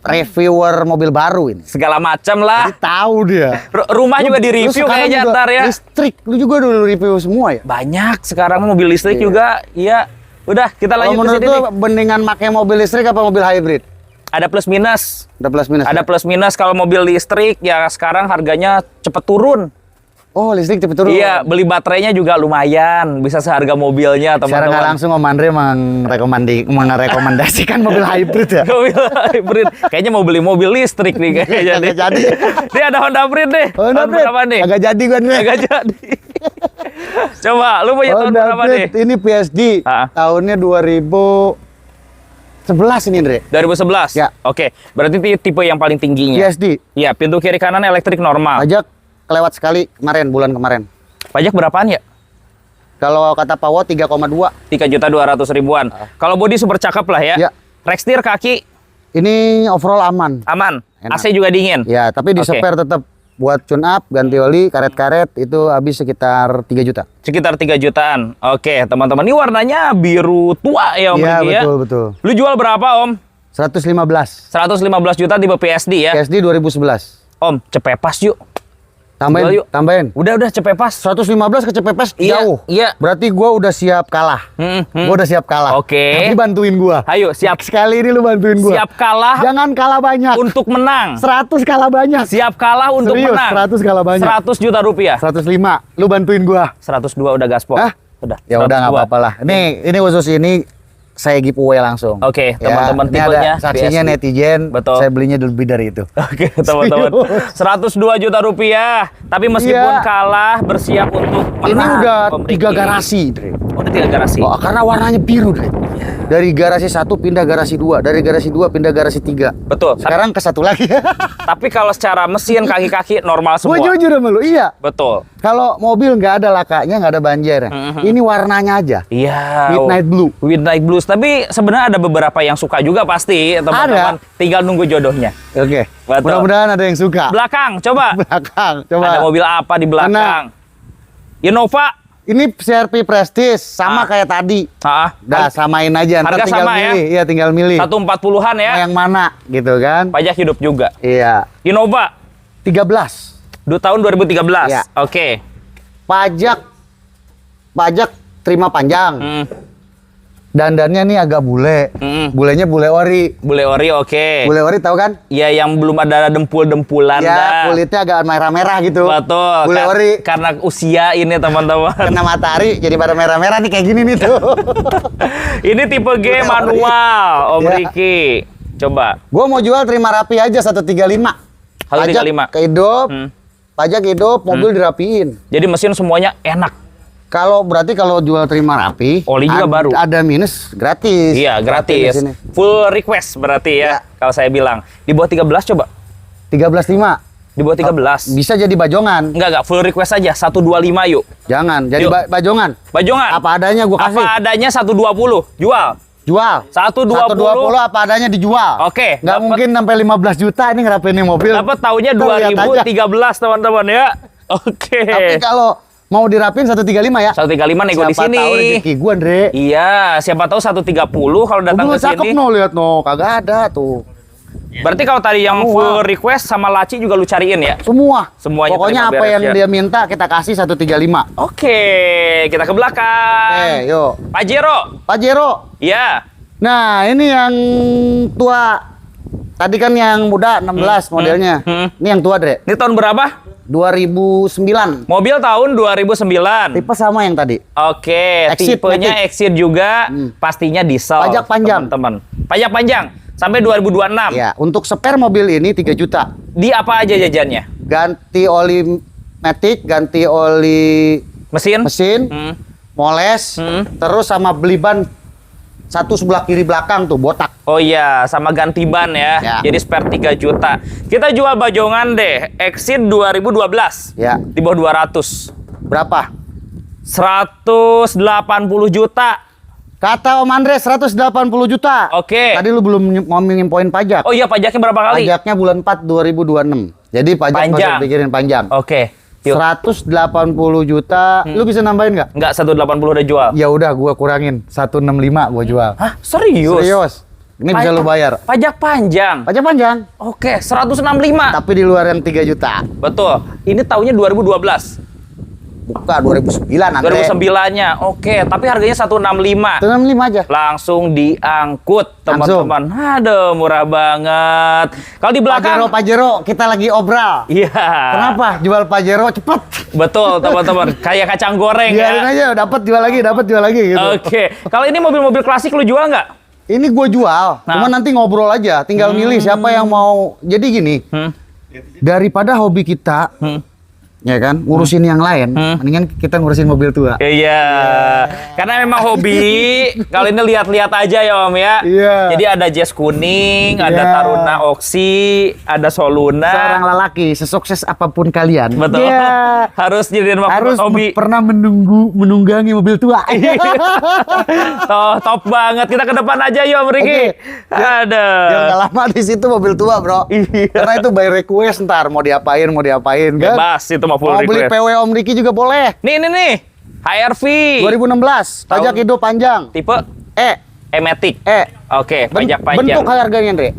reviewer mobil baru ini. Segala macam lah. Jadi tahu dia. Rumah juga di Lu review sekarang kayaknya juga ntar ya. Listrik, lu juga dulu review semua ya? Banyak sekarang mobil listrik Iya. juga. Iya. Udah, kita Kalau lanjut ke menurut sini lu nih. mendingan pakai mobil listrik apa mobil hybrid? Ada plus minus. Ada plus minus. Ada ya? plus minus kalau mobil listrik ya sekarang harganya cepet turun. Oh, listrik cepet turun. Iya, beli baterainya juga lumayan, bisa seharga mobilnya, Secara nggak teman-teman. langsung Om Andre merekomendasikan mobil hybrid ya? Mobil hybrid. Kayaknya mau beli mobil listrik nih kayaknya nih. Nggak jadi. Ini ada Honda Freed nih. Honda Tahun Freed. berapa nih? Agak jadi gua nih. Agak jadi. Coba, lu punya tahun Honda berapa Freed nih? ini PSD. Ah. Tahunnya 2011 ini, Andre. 2011? Ya. Oke, berarti tipe yang paling tingginya. PSD. Iya, pintu kiri kanan elektrik normal. Pajak kelewat sekali bulan kemarin. Pajak berapaan ya? Kalau kata Pak Wo 3,2. 3.200.000-an. Kalau bodi super cakep lah ya. Ya. Rekstir kaki Ini overall aman. aman. Enak. AC juga dingin. Ya, tapi di Oke. spare tetap buat tune up, ganti oli, karet-karet itu habis sekitar 3 juta. Sekitar 3 jutaan. Oke, teman-teman. Ini warnanya biru tua ya Om Iya, Riki ya. betul. Lu jual berapa Om? 115. 115 juta tipe PSD ya. PSD 2011. Om, cepepas yuk. Tambahin, Jual yuk. tambahin. Udah cepepas. 115 ke Cepepes Iya, jauh. iya. Berarti gua udah siap kalah. Gua udah siap kalah. Oke. Tapi bantuin gua. Ayo, siap. Sekali ini lu bantuin gua. Siap kalah Jangan kalah banyak. untuk menang. 100 kalah banyak. Siap kalah untuk Serius, menang. 100 kalah banyak. 100 juta rupiah. 105. Lu bantuin gua. 102 udah gaspol. Hah? Udah. Ya udah nggak 102. apa-apa lah. Ini khusus ini saya giveaway langsung. Oke, Ya, teman-teman, ini tipenya ada saksinya PSD. netizen. Betul. Saya belinya lebih dari itu. Oke, teman-teman. 102 juta rupiah. Tapi meskipun Iya. kalah, bersiap untuk menang. Ini udah Om 3 Riki. garasi, Dre. Oh, udah 3 garasi. Oh, karena warnanya biru, Dre. Dari garasi 1 pindah garasi 2, dari garasi 2 pindah garasi 3. Betul. Sekarang ke 1 lagi. Tapi kalau secara mesin kaki-kaki normal semua. Gue jujur sama lu, iya. Betul. Kalau mobil nggak ada lakanya, nggak ada banjir. Ini warnanya aja. Iya. Midnight Blue. Midnight Blues. Tapi sebenarnya ada beberapa yang suka juga pasti, teman-teman. Tinggal nunggu jodohnya. Oke. Betul. Mudah-mudahan ada yang suka. Belakang, coba. Belakang, coba. Ada mobil apa di belakang? Innova. Ini CR-V Prestige sama kayak tadi. Dah samain aja. Ntar Harga tinggal sama milih. ya? Iya, tinggal milih. 140-an ya. Mau yang mana gitu kan? Pajak hidup juga. Iya. Innova 13. tahun 2013. Iya. Oke. Pajak terima panjang. Dandannya nih agak bule. Bulenya bule ori. Bule ori oke. Bule ori tahu kan? Ya yang belum ada dempul-dempulan Ya, dah. kulitnya agak merah-merah gitu. Betul. Bule ori. Karena usia ini teman-teman. Kena matahari jadi pada merah-merah nih kayak gini nih tuh. Ini tipe G manual, Om Ya. Riki. Coba. Gua mau jual terima rapi aja 135. 135. Pajak hidup. Pajak hidup, mobil dirapiin. Jadi mesin semuanya enak. Berarti kalau jual terima rapi, Oli juga baru. Ada minus gratis. Iya, gratis. Di sini. Full request berarti ya. Kalau saya bilang. Di bawah 13 coba. 13,5. Di bawah 13. Bisa jadi bajongan. Enggak, full request aja 125 yuk. Jangan, jadi Yuk. Bajongan. Bajongan. Apa adanya gua kasih. Apa adanya 120. Jual. Jual. 120. Apa adanya dijual. Oke, Nggak dapet. mungkin sampai 15 juta ini ngerapin ini mobil. Dapat tahunnya Kita lihat aja. 2013 teman-teman ya. Oke. Tapi kalau mau dirapin 135 ya. 135 nego di Siapa sini. tahu rezeki gua, Andre. Iya, siapa tahu 130 kalau datang Mobil ke cakep sini. no, lihat no. Kagak ada tuh. Berarti kalau tadi yang Semua. full request sama laci juga lu cariin ya? Semua. Semuanya Pokoknya terima apa beres yang ya. dia minta kita kasih 135. Oke, kita ke belakang. Yuk. Pajero. Pajero. Ya. Nah, ini yang tua. Tadi kan yang muda 16 modelnya. Ini yang tua, Dre. Ini tahun berapa? 2009. Mobil tahun 2009. Tipe sama yang tadi. Oke, Exit, tipenya Matic. Exit juga, pastinya diesel. Pajak panjang. Teman-teman. Pajak panjang sampai 2026. Ya, untuk spare mobil ini 3 juta. Di apa aja jajannya? Ganti oli Matic, ganti oli Mesin? mesin, moles, Hmm. terus sama beli ban satu sebelah kiri belakang tuh botak. Oh iya, sama ganti ban ya. Ya. Jadi spare 3 juta. Kita jual bajongan deh. Exit 2012. Ya. Di bawah 200. Berapa? 180 juta. Kata Om Andre 180 juta. Oke. Tadi lu belum ngomongin poin pajak. Oh iya, pajaknya berapa kali? Pajaknya bulan 4 2026. Jadi pajak Panjang. masih pikirin panjang. Oke. Yuk. 180 juta. Lu bisa nambahin nggak? Enggak, 180 udah jual. Ya udah gua kurangin 165 gua jual. Hah? Serius? Serius. Ini bisa lu bayar. Pajak panjang. Pajak panjang. Oke, 165. Tapi di luar yang 3 juta. Betul. Ini tahunnya 2012. Buka 2009 Andre. 2009-nya. Oke, tapi harganya 165. 165 aja. Langsung diangkut, Langsung. teman-teman. Aduh, murah banget. Kalau di belakang Pajero, kita lagi obral. iya. Kenapa? Jual Pajero cepet. Betul, teman-teman. Kayak kacang goreng Biarin ya. aja, dapat jual lagi gitu. Oke. Kalau ini mobil-mobil klasik lu jual nggak? Ini gue jual, Nah. cuma nanti ngobrol aja. Tinggal milih siapa yang mau. Jadi gini, daripada hobi kita, ya kan, ngurusin yang lain, mendingan kita ngurusin mobil tua. Iya. Karena memang hobi. Kalau ini lihat-lihat aja ya Om ya. Iya. Jadi ada Jazz kuning, ada Iya. Taruna Oxy, ada Soluna. Seorang lelaki, sesukses apapun kalian, Betul. Iya. Harus jadiin waktu harus buat hobi. pernah menunggangi mobil tua. Top banget. Kita ke depan aja yuk Om Riki. Oke. Ada. Yang nggak lama di situ mobil tua, bro. Iya. Karena itu by request ntar mau diapain kan. Bebas itu mah full Mau beli request. PW Om Riki juga boleh. Nih. HRV. 2016, pajak Tahun- hidup panjang. Tipe E-Matic. Oke, pajak panjang. Bentuk harganya, Andre.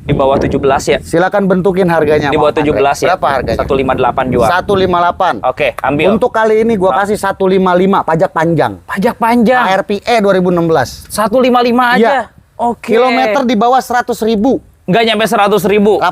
Di bawah 17 ya. Silakan bentukin harganya. Di bawah 17 ya. Berapa harganya? 158 jual. 158. Oke, ambil. Untuk kali ini gua kasih 155 pajak panjang. pajak panjang. ARPE 2016. 155 aja. Iya. Oke. Kilometer di bawah 100.000. Nggak nyampe 100.000. 80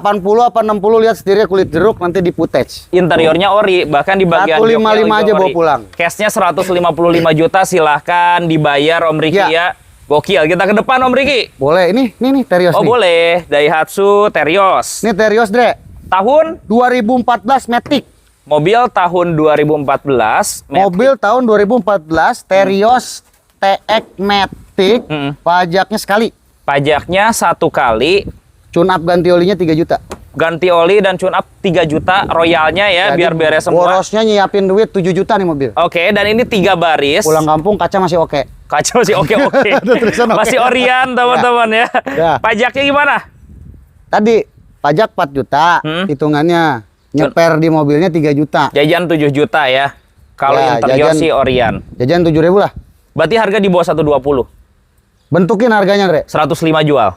apa 60 lihat sendiri kulit jeruk nanti di footage. Interiornya ori, bahkan di bagian 155 joknya aja juga bawa ori. pulang. Cashnya 155 juta, silahkan dibayar Om Riki Ya. ya. Gokil. Kita ke depan Om Riki. Boleh, ini Terios Oh nih. boleh, Daihatsu Terios. Ini Terios, Dre. Tahun 2014 Matic. mobil tahun 2014. Mobil tahun 2014 Terios TX Matic, pajaknya sekali. Pajaknya 1 kali. Tune up ganti olinya 3 juta. Ganti oli dan tune up 3 juta. Royalnya ya, Jadi, biar beres semua. borosnya nyiapin duit 7 juta nih mobil. Oke, dan ini 3 baris. Pulang kampung kaca masih oke. Kaca masih oke. Ada tulisan oke. Masih Orion teman-teman ya. Ya. Pajaknya gimana? Tadi pajak 4 juta, hitungannya nyeper di mobilnya 3 juta. Jajan 7 juta ya. Kalau Ya, interior jajan- sih Orion. Jajan 7.000 lah. Berarti harga di bawah 120. Bentukin harganya, Dre. 105 jual.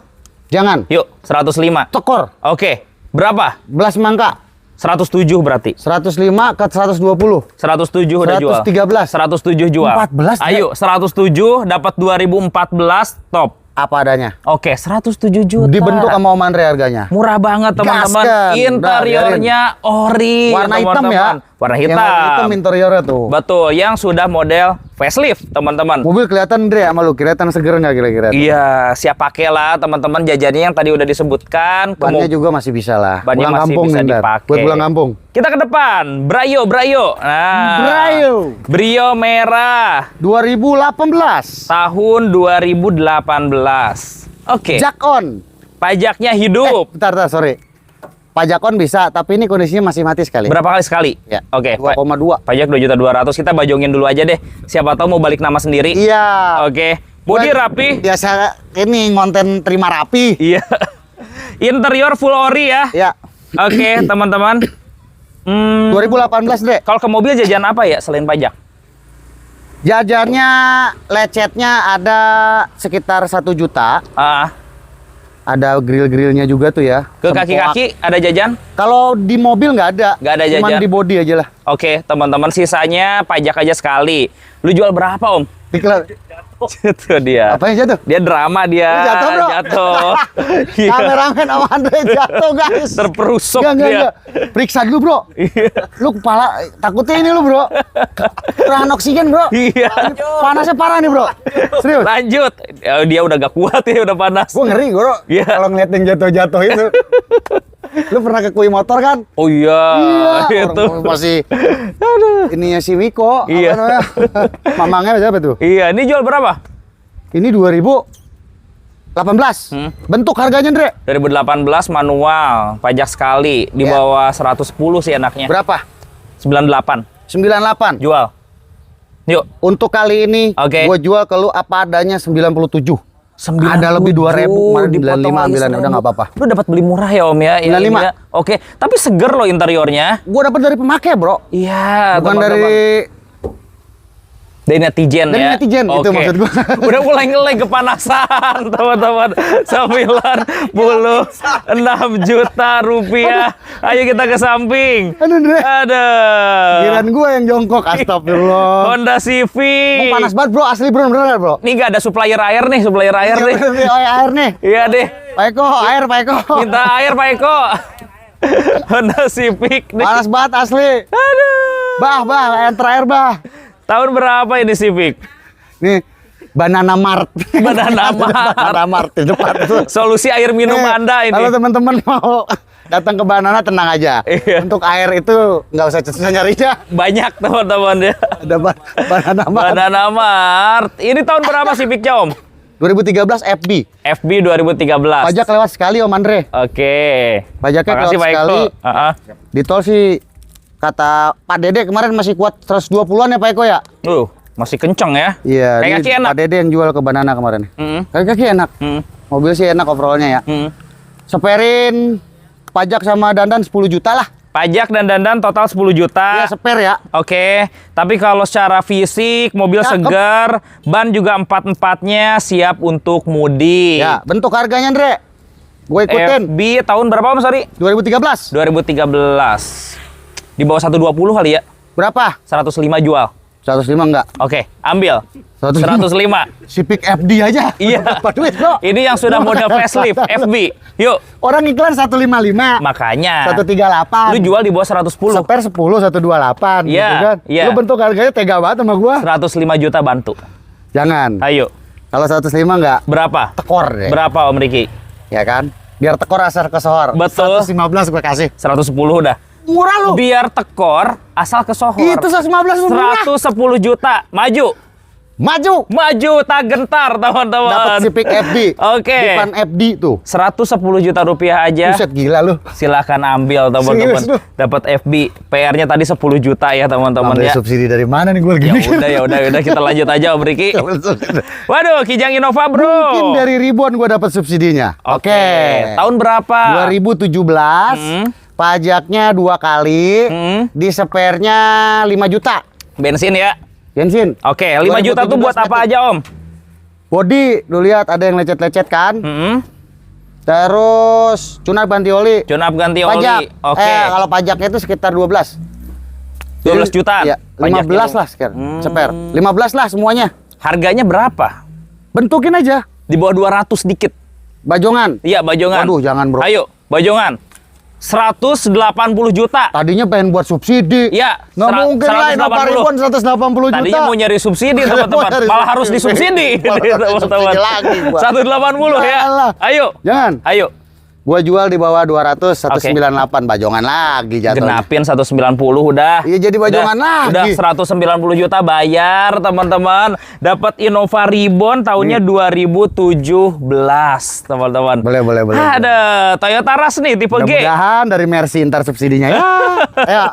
Jangan. Yuk, 105. Tekor. Oke. Berapa? Belas mangka. 107 berarti. 105 ke 120. 107 udah jual. 113. 107 jual. 14, Dre. Ayo, 107 dapat 2014 top. Apa adanya. Oke, 107 juta. Dibentuk sama Om Andre harganya. Murah banget teman-teman. Gaskan. Interiornya ori. Warna hitam teman-teman. ya. Warna Yang hitam. warna hitam interiornya tuh. Betul, yang sudah model facelift teman-teman. Mobil kelihatan, Dre, sama lu. Kelihatan seger nggak kira-kira? Iya, siap pakai lah teman-teman, jajannya yang tadi udah disebutkan. Bannya juga masih bisa lah. Bannya Pulang masih kampung bisa nih, Ndar. dipakai. Buat pulang kampung. Kita ke depan, Brio. Nah, Brio merah 2018. tahun 2018. Oke. Jack on. Pajaknya hidup. Bentar, sorry. Pajak on bisa, tapi ini kondisinya masih mati sekali. Berapa kali sekali? Ya. Oke. 2,2. Pajak 2.200.000. Kita bajongin dulu aja deh. Siapa tahu mau balik nama sendiri. Iya. Oke. Bodi Gua rapi. Biasa ini ngonten terima rapi. Iya. Interior full ori ya. Ya. Oke, teman-teman. 2018, Dre. Kalau ke mobil jajan apa ya selain pajak? Jajannya, lecetnya ada sekitar 1 juta. Ada grill-grillnya juga tuh ya. Ke Sempoa. kaki-kaki ada jajan? Kalau di mobil nggak ada. Nggak ada Cuman jajan. di body aja lah. Oke, teman-teman, sisanya pajak aja sekali. Lu jual berapa, Om? Iklan. Itu dia. Apa yang jatuh? Dia drama dia. Oh, jatuh, bro. Jatuh. Iya. Kameramen sama Andre jatuh, guys. Terperusuk Enggak, dia. enggak. Periksa dulu, bro. Lu kepala, takutnya ini lu, bro. Kekurangan oksigen, bro. Iya. Panasnya parah nih, bro. Serius. Lanjut. Dia udah gak kuat ya, udah panas. Gue ngeri, bro. Iya. Kalau ngeliat yang jatuh-jatuh itu. Lu pernah ke kui motor kan? Oh iya. Itu. Orang masih ininya si Wiko. Iya. Apa namanya? Mamangnya siapa tuh? Iya, ini jual berapa? Ini 2018. Bentuk harganya, Andre? 2018 manual, pajak sekali, di Ya. bawah 110 sih enaknya. Berapa? 98. 98. Jual. Yuk. Untuk kali ini, Oke. gue jual ke lu apa adanya 97. Ada lebih 2.000, kemarin 95 ambilan, udah nggak apa-apa. Lu dapat beli murah ya, Om ya? Yang 95. ini ya. Oke, tapi seger loh interiornya. Gue dapat dari pemakai, bro. Iya, Bukan teman-teman. Dari netizen Dari ya. netizen, itu Oke. maksud gua. Udah mulai ngeleng kepanasan, teman-teman. 96 juta rupiah. Ayo kita ke samping. Aduh, Andre. Ada. Giliran gue yang jongkok, astagfirullah. Honda Civic. Mau panas banget, bro. Asli, bro. Beneran, bro. Nih nggak ada supplier air nih, supplier air nih. Oh, air nih. Iya deh. Pak Eko, air, Pak Eko. Minta air Pak Eko. Honda Civic nih. Panas banget, asli. Aduh. Bah, yang terakhir, bah. Tahun berapa ini Civic? Nih, Banana Mart. Banana Mart. Banana Mart di depan tuh. Solusi air minum Anda ini. Kalau teman-teman mau datang ke Banana, tenang aja. Iya. Untuk air itu nggak usah susah nyarinya. Banyak teman-teman ya. Ada Banana Mart. Banana Mart. Ini tahun berapa Civicnya Om? 2013 FB. FB 2013. Pajak lewat sekali, Om Andre. Oke. Pajaknya Makasih lewat Pak Eko. sekali. Di tol sih kata Pak Dede kemarin masih kuat 120-an ya Pak Eko ya? Masih kenceng ya. Iya, Kayak ini kaki enak. Pak Dede yang jual ke Banana kemarin. Kaki enak. Mobil sih enak overallnya ya. Seperin pajak sama dandan 10 juta lah. Pajak dan dandan total 10 juta. Iya, spare ya. Oke, tapi kalau secara fisik mobil Cakep. segar, ban juga empat-empatnya siap untuk mudik. Ya, bentuk harganya Andre. Gue ikutin. FB tahun berapa Om sorry? 2013. 2013. Di bawah 120 kali ya? Berapa? 105 jual. 105 enggak? Oke, ambil. 105. 105. Civic FD aja. Iya. Dapat duit, bro. Ini yang sudah model facelift FB. Yuk. Orang iklan 155. Makanya. 138. Lu jual di bawah 110. Seper 10 128 Iya, gitu kan. iya. Lu bentuk harganya tega banget sama gua. 105 juta bantu. Jangan. Ayo. Kalau 105 enggak Berapa? tekor deh. Berapa Om Riki? Ya kan? Biar tekor asal kesohor. Betul. 115 gua kasih. 110 udah. Murah lu. Biar tekor asal ke Sohor. Itu 115 murah. 110 juta. Maju. Maju. Maju tak gentar, teman-teman. Dapat Civic FD. Oke. Bukan FD tuh. 110 juta rupiah aja. Buset, gila lu. Silakan ambil, teman-teman. Serius lu? Dapat FB. PR-nya tadi 10 juta ya, teman-teman Ambil ya. subsidi dari mana nih gue gini? Ya udah kita lanjut aja Om Riki. Waduh, Kijang Innova, Bro. Mungkin dari ribuan gue dapat subsidinya. Oke. Tahun berapa? 2017. Pajaknya 2 kali. Di spare-nya 5 juta. Bensin ya. Bensin. Oke, 5 juta tuh buat apa aja, Om? Body, lu lihat ada yang lecet-lecet kan? Terus tune-up ganti oli. Tune-up ganti oli. Pajak. Oke. Kalau pajaknya itu sekitar 12. 12 juta. Iya, 15 lah sekarang. Spare. 15 lah semuanya. Harganya berapa? Bentukin aja. Di bawah 200 dikit. Bajongan. Iya, Bajongan. Waduh, jangan, Bro. Ayo, Bajongan. 180 juta. Tadinya pengen buat subsidi. Iya, Nggak mungkin lah Innova ribuan 180 juta. Tadinya mau nyari subsidi, teman-teman. Malah harus disubsidi. Subsidi lagi gua. 180 ya. Alah. Ayo. Jangan. Ayo. Gua jual di bawah 200, 198 Bajongan lagi jatuhnya. Genapin 190 udah. Iya, jadi Bajongan lagi. Udah 190 juta bayar, teman-teman. Dapat Innova Ribbon tahunnya 2017, teman-teman. Boleh. Ada Toyota Rush nih tipe G. Mudah-mudahan dari Mercy ntar subsidinya ya. Ya.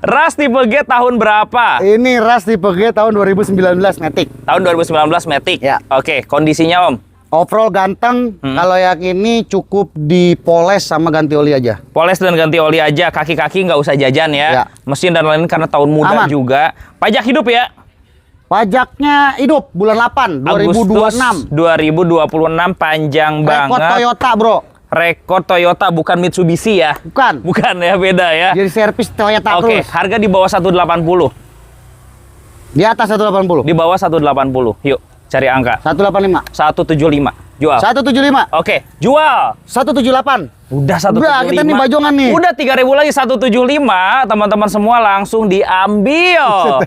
Rush tipe G tahun berapa? Ini Rush tipe G tahun 2019 Matic. Tahun 2019 Matic. Ya. Oke, kondisinya Om. Overall ganteng, kalau yang ini cukup dipoles sama ganti oli aja. Poles dan ganti oli aja, kaki-kaki nggak usah jajan ya. Ya. Mesin dan lain-lain karena tahun muda Aman. juga. Pajak hidup ya. Pajaknya hidup bulan 8 Agustus 2026. 2026 panjang Rekod banget. Toyota, Bro. Rekor Toyota bukan Mitsubishi ya. Bukan. Bukan ya, beda ya. Jadi servis Toyota Oke, terus. harga di bawah 180. Di atas 180. Di bawah 180. Yuk, cari angka. 185. 175. Jual. 175. Oke, jual. 178. Udah 175. Udah, kita nih Bajongan nih. Udah 3.000 lagi 175. Teman-teman semua langsung diambil.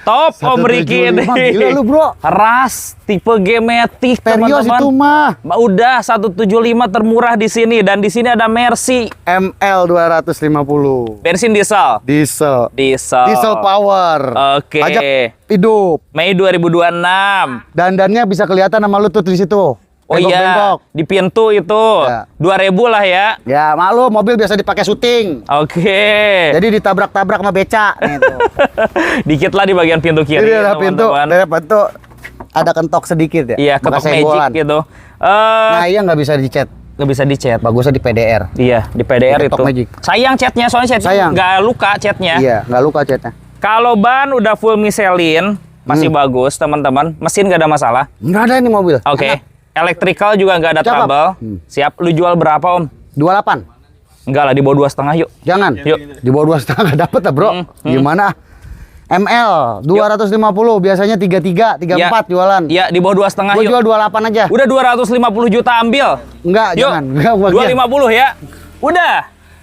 Top Om Riki 175, gila lu, Bro. Rush tipe G Matic, Terios teman-teman. itu mah. Udah 175 termurah di sini dan di sini ada Mercy. ML 250. Bensin diesel. Diesel. Diesel Power. Oke. Pajak hidup. Mei 2026. Dandannya bisa kelihatan sama lu tuh di situ. Oh iya, Bengkok-bengkok. di pintu itu. Ya. 2.000 lah ya. Ya, malu mobil biasa dipakai syuting. Oke. Jadi ditabrak-tabrak sama beca gitu. Dikit lah di bagian pintu kiri. Jadi ada pintu, teman-teman. ada pintu ada kentok sedikit ya. Iya, ketok bekas magic senggolan. gitu. Nah, iya nggak bisa dicat. Nggak bisa dicat. Bagusnya di PDR. Iya, di PDR Di itu. ketok magic. Sayang catnya, soalnya catnya Sayang. nggak luka catnya. Iya, nggak luka catnya. Kalau ban udah full Michelin, masih bagus teman-teman. Mesin nggak ada masalah. Nggak ada ini mobil. Oke. Enak. Electrical juga nggak ada Cakep. trouble. Siap. Lu jual berapa Om? 28. Enggak lah, di bawah 2,5 yuk. Jangan. Yuk. Di bawah 2,5 nggak dapet lah, Bro. Gimana? ML 250, biasanya 33, 34 jualan. Iya, di bawah 2,5 Gue yuk. jual 28 aja. Udah 250 juta ambil. Enggak, Yuk. jangan. Enggak, gua 250 ya. Udah.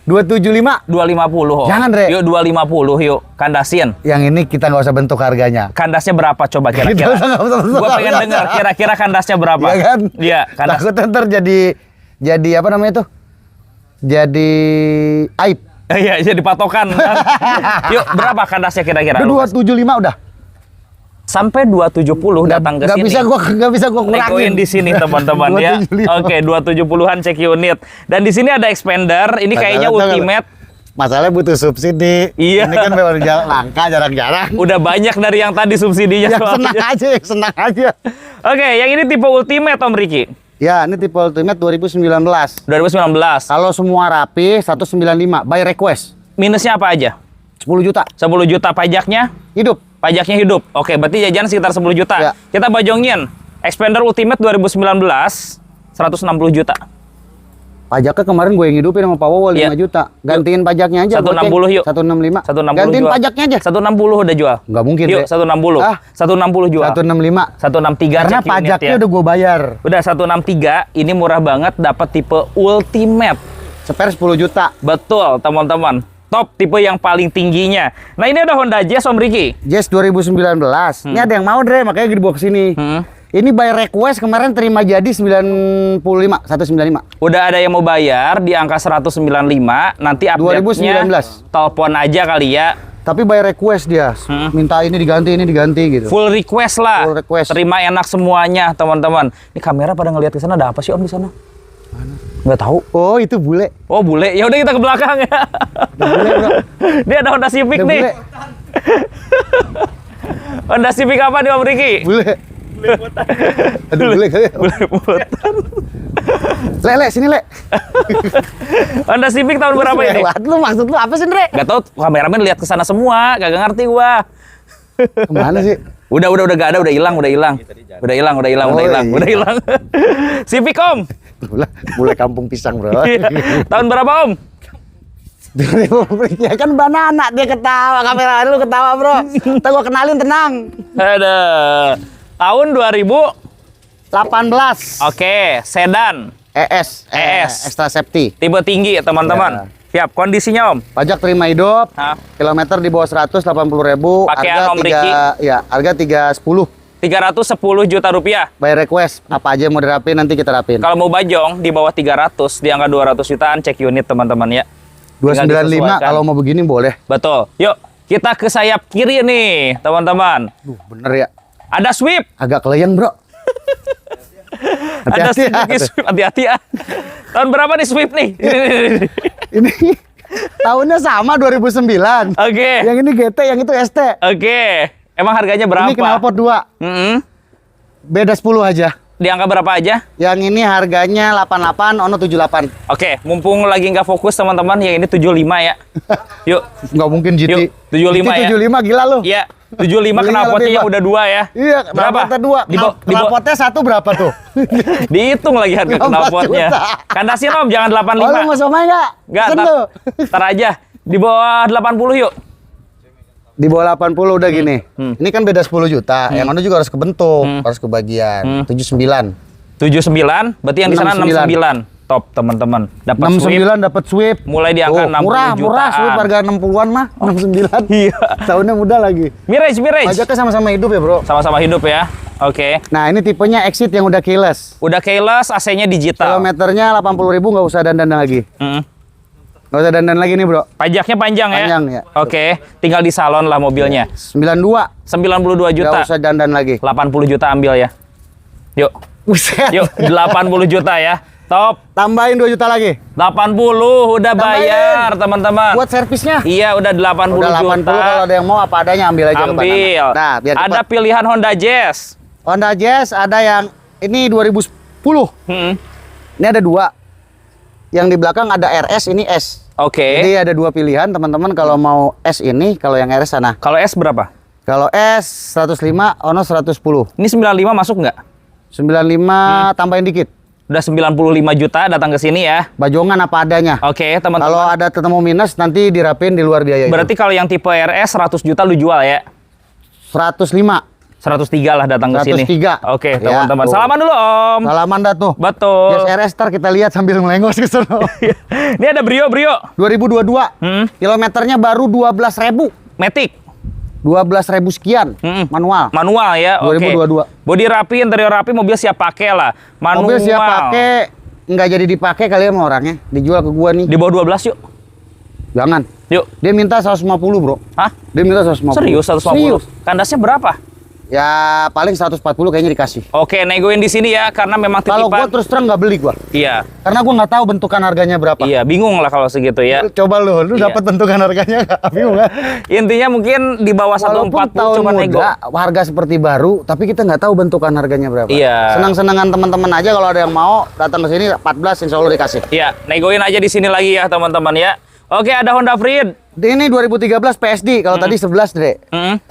275. 250. Om. Jangan, Re. Yuk 250 yuk. Kandasin. Yang ini kita nggak usah bentuk harganya. Kandasnya berapa coba kira-kira? Kita nggak usah bentuk Gua pengen harganya. dengar kira-kira kandasnya berapa? Iya kan? Iya, kandas. Takutnya ntar jadi apa namanya tuh? Jadi aib. Iya, jadi patokan. Yuk, berapa kandasnya kira-kira? Udah 275 udah. Sampai 270 datang ke Nggak sini. nggak bisa gua Negoin kurangin. di sini teman-teman ya. 275. Oke, 270-an cek unit. Dan di sini ada expander. Ini kayaknya ultimate. Masalahnya butuh subsidi. Iya. Ini kan memang langka jarang-jarang. Udah banyak dari yang tadi subsidinya. Yang senang soalnya. aja, yang senang aja. Oke, yang ini tipe ultimate Om Riki. Ya, ini tipe Ultimate 2019. 2019. Kalau semua rapi 195 by request. Minusnya apa aja? 10 juta. 10 juta pajaknya. Hidup. Pajaknya hidup. Oke, berarti jajan sekitar 10 juta. Ya. Kita bajongin. Expander Ultimate 2019 160 juta. Pajaknya kemarin gue yang hidupin sama Pak Wowo 5 Iya. juta. Gantiin pajaknya aja. 160 yuk. 165. 160 Gantiin jual. pajaknya aja. 160 udah jual. Nggak mungkin, Yuk, Re. 160. Ah. 160 jual. 165. 163 Karena cek unit pajaknya ya. udah gue bayar. Udah 163, ini murah banget, dapat tipe Ultimate. Spare 10 juta. Betul, teman-teman. Top tipe yang paling tingginya. Nah, ini ada Honda Jazz Om Riki. Jazz 2019. Ini ada yang mau, Dre, makanya dibawa ke sini. Ini by request kemarin terima jadi 195. Udah ada yang mau bayar di angka 195, nanti update-nya 2019. telepon aja kali ya. Tapi by request dia. Minta ini diganti gitu. Full request lah. Full request. Terima enak semuanya, teman-teman. Ini kamera pada ngelihat ke sana, ada apa sih Om di sana? Mana? Nggak tahu. Oh, itu bule. Oh, bule. Ya udah kita ke belakang ya. Bule, bro. Dia ada Honda Civic Ada nih. bule. Honda Civic apa nih Om Riki? Bule. Aduh, bule kali. Bule putar. Le, sini le. Honda Civic tahun berapa ini? Lewat lu, maksud lu apa sih, Ndre? Gak tau, kameramen lihat ke sana semua, kagak ngerti gua. Kemana sih? Udah gak ada, udah hilang. Udah hilang. Oh, iya. Civic Om. Bule kampung pisang, bro. Tahun berapa Om? Ya kan banana, dia ketawa, kamera lu ketawa, bro. Ntar gua kenalin, tenang. Ada. Tahun 2018. 18. Oke, sedan. ES. Extra safety. Tipe tinggi teman-teman. Siap, kondisinya Om. Pajak terima hidup. Hah? Kilometer di bawah 180.000. Pakaian Om Riki. Harga 310. 310 juta rupiah. By request, apa aja yang mau dirapin nanti kita rapin. Kalau mau bajong di bawah 300, di angka 200 jutaan cek unit teman-tean ya. 295 kalau mau begini boleh. Betul. Yuk, kita ke sayap kiri nih, teman-teman. Duh, bener ya. Ada Swift. Agak keleyang, bro. Ada Hati-hati ya. Suzuki Swift, hati-hati ya. Tahun berapa nih Swift nih? Ini tahunnya sama 2009. Oke. Yang ini GT, yang itu ST. Oke. Emang harganya berapa? Ini knalpot 2. Beda 10 aja. Di angka berapa aja? Yang ini harganya 88, ono 78. Oke, mumpung lagi nggak fokus teman-teman, yang ini 75 ya. Yuk. Nggak mungkin GT. Yuk, 75 ya. 75 gila lu. Iya, 75 Belinya knalpotnya lebih, yang Pak. udah 2 ya. Iya, Berapa? knalpotnya 2. Knalpotnya 1 berapa tuh? Dihitung lagi harga 15 knalpotnya. juta. Kandasin Om, jangan 85. Oh, lu mau somai nggak? Nggak, Pesen lu. ntar aja. Di bawah 80 yuk. Di bawah 80 udah gini. Ini kan beda 10 juta. Yang mana juga harus kebentuk, harus kebagian. 79. 79, berarti yang di sana 69. Top teman-teman. Dapat Swift. 69 dapat Swift. Mulai di angka 60 murah, jutaan. murah Swift harga 60-an mah, 69. Iya. Tahunnya muda lagi. Mirage. Pajaknya sama-sama hidup ya, bro. Sama-sama hidup ya. Oke. Nah, ini tipenya Exit yang udah keyless. Udah keyless, AC-nya digital. Kilometernya 80.000 nggak usah dandan lagi. Nggak usah dandan lagi nih, bro. Pajaknya panjang ya? Panjang, ya. Oke, tinggal di salon lah mobilnya. 92. 92 juta. Nggak usah dandan lagi. 80 juta ambil ya. Yuk. Buset. Yuk, 80 juta ya. Top. Tambahin 2 juta lagi. 80 udah Tambahin. bayar, teman-teman. Buat servisnya. Iya, udah 80 Udah 80 juta. kalau ada yang mau apa adanya ambil aja. Ambil. Nah, biar ada cepat. pilihan Honda Jazz. Honda Jazz ada yang ini 2010. Ini ada 2. Yang di belakang ada RS, ini S. Oke. Jadi ada 2 pilihan, teman-teman. Kalau mau S ini, kalau yang RS sana. Kalau S berapa? Kalau S 105, ono 110. Ini 95 masuk nggak? 95 tambahin dikit. Udah 95 juta datang ke sini ya. Bajongan apa adanya. Oke, teman-teman. Kalau ada ketemu minus nanti dirapin di luar biaya Berarti itu. kalau yang tipe RS 100 juta lu jual ya? 105. 103 lah datang ke sini. 103. Oke, Ya, teman-teman. tuh. Salaman dulu, Om. Salaman dah tuh. Betul. Jazz RS ntar kita lihat sambil melengos ke sana. Ini ada Brio. 2022. Kilometernya baru 12.000. Matic. 12.000 sekian. Manual. Manual ya. Oke. 2022. Bodi rapi, interior rapi, mobil siap pakai lah. Manual. Mobil siap pakai, nggak jadi dipakai kali ya sama orangnya. Dijual ke gua nih. Di bawah 12 yuk. Jangan. Yuk. Dia minta 150, bro. Hah? Dia minta 150. Serius 150? Serius. Kandasnya berapa? Ya paling 140 kayaknya dikasih. Oke, negoin di sini ya karena memang Kalau titipan. gua terus terang nggak beli gua. Iya. Karena gua nggak tahu bentukan harganya berapa. Iya, bingung lah kalau segitu ya. Coba lu Iya. dapat bentukan harganya nggak? Bingung kan? Intinya mungkin di bawah 140 Walaupun tahun cuma nego. muda, harga seperti baru, tapi kita nggak tahu bentukan harganya berapa. Iya. Senang-senangan teman-teman aja kalau ada yang mau datang ke sini 14 insya Allah dikasih. Iya, negoin aja di sini lagi ya teman-teman ya. Oke, ada Honda Freed. Ini 2013 PSD, kalau tadi 11 Dre.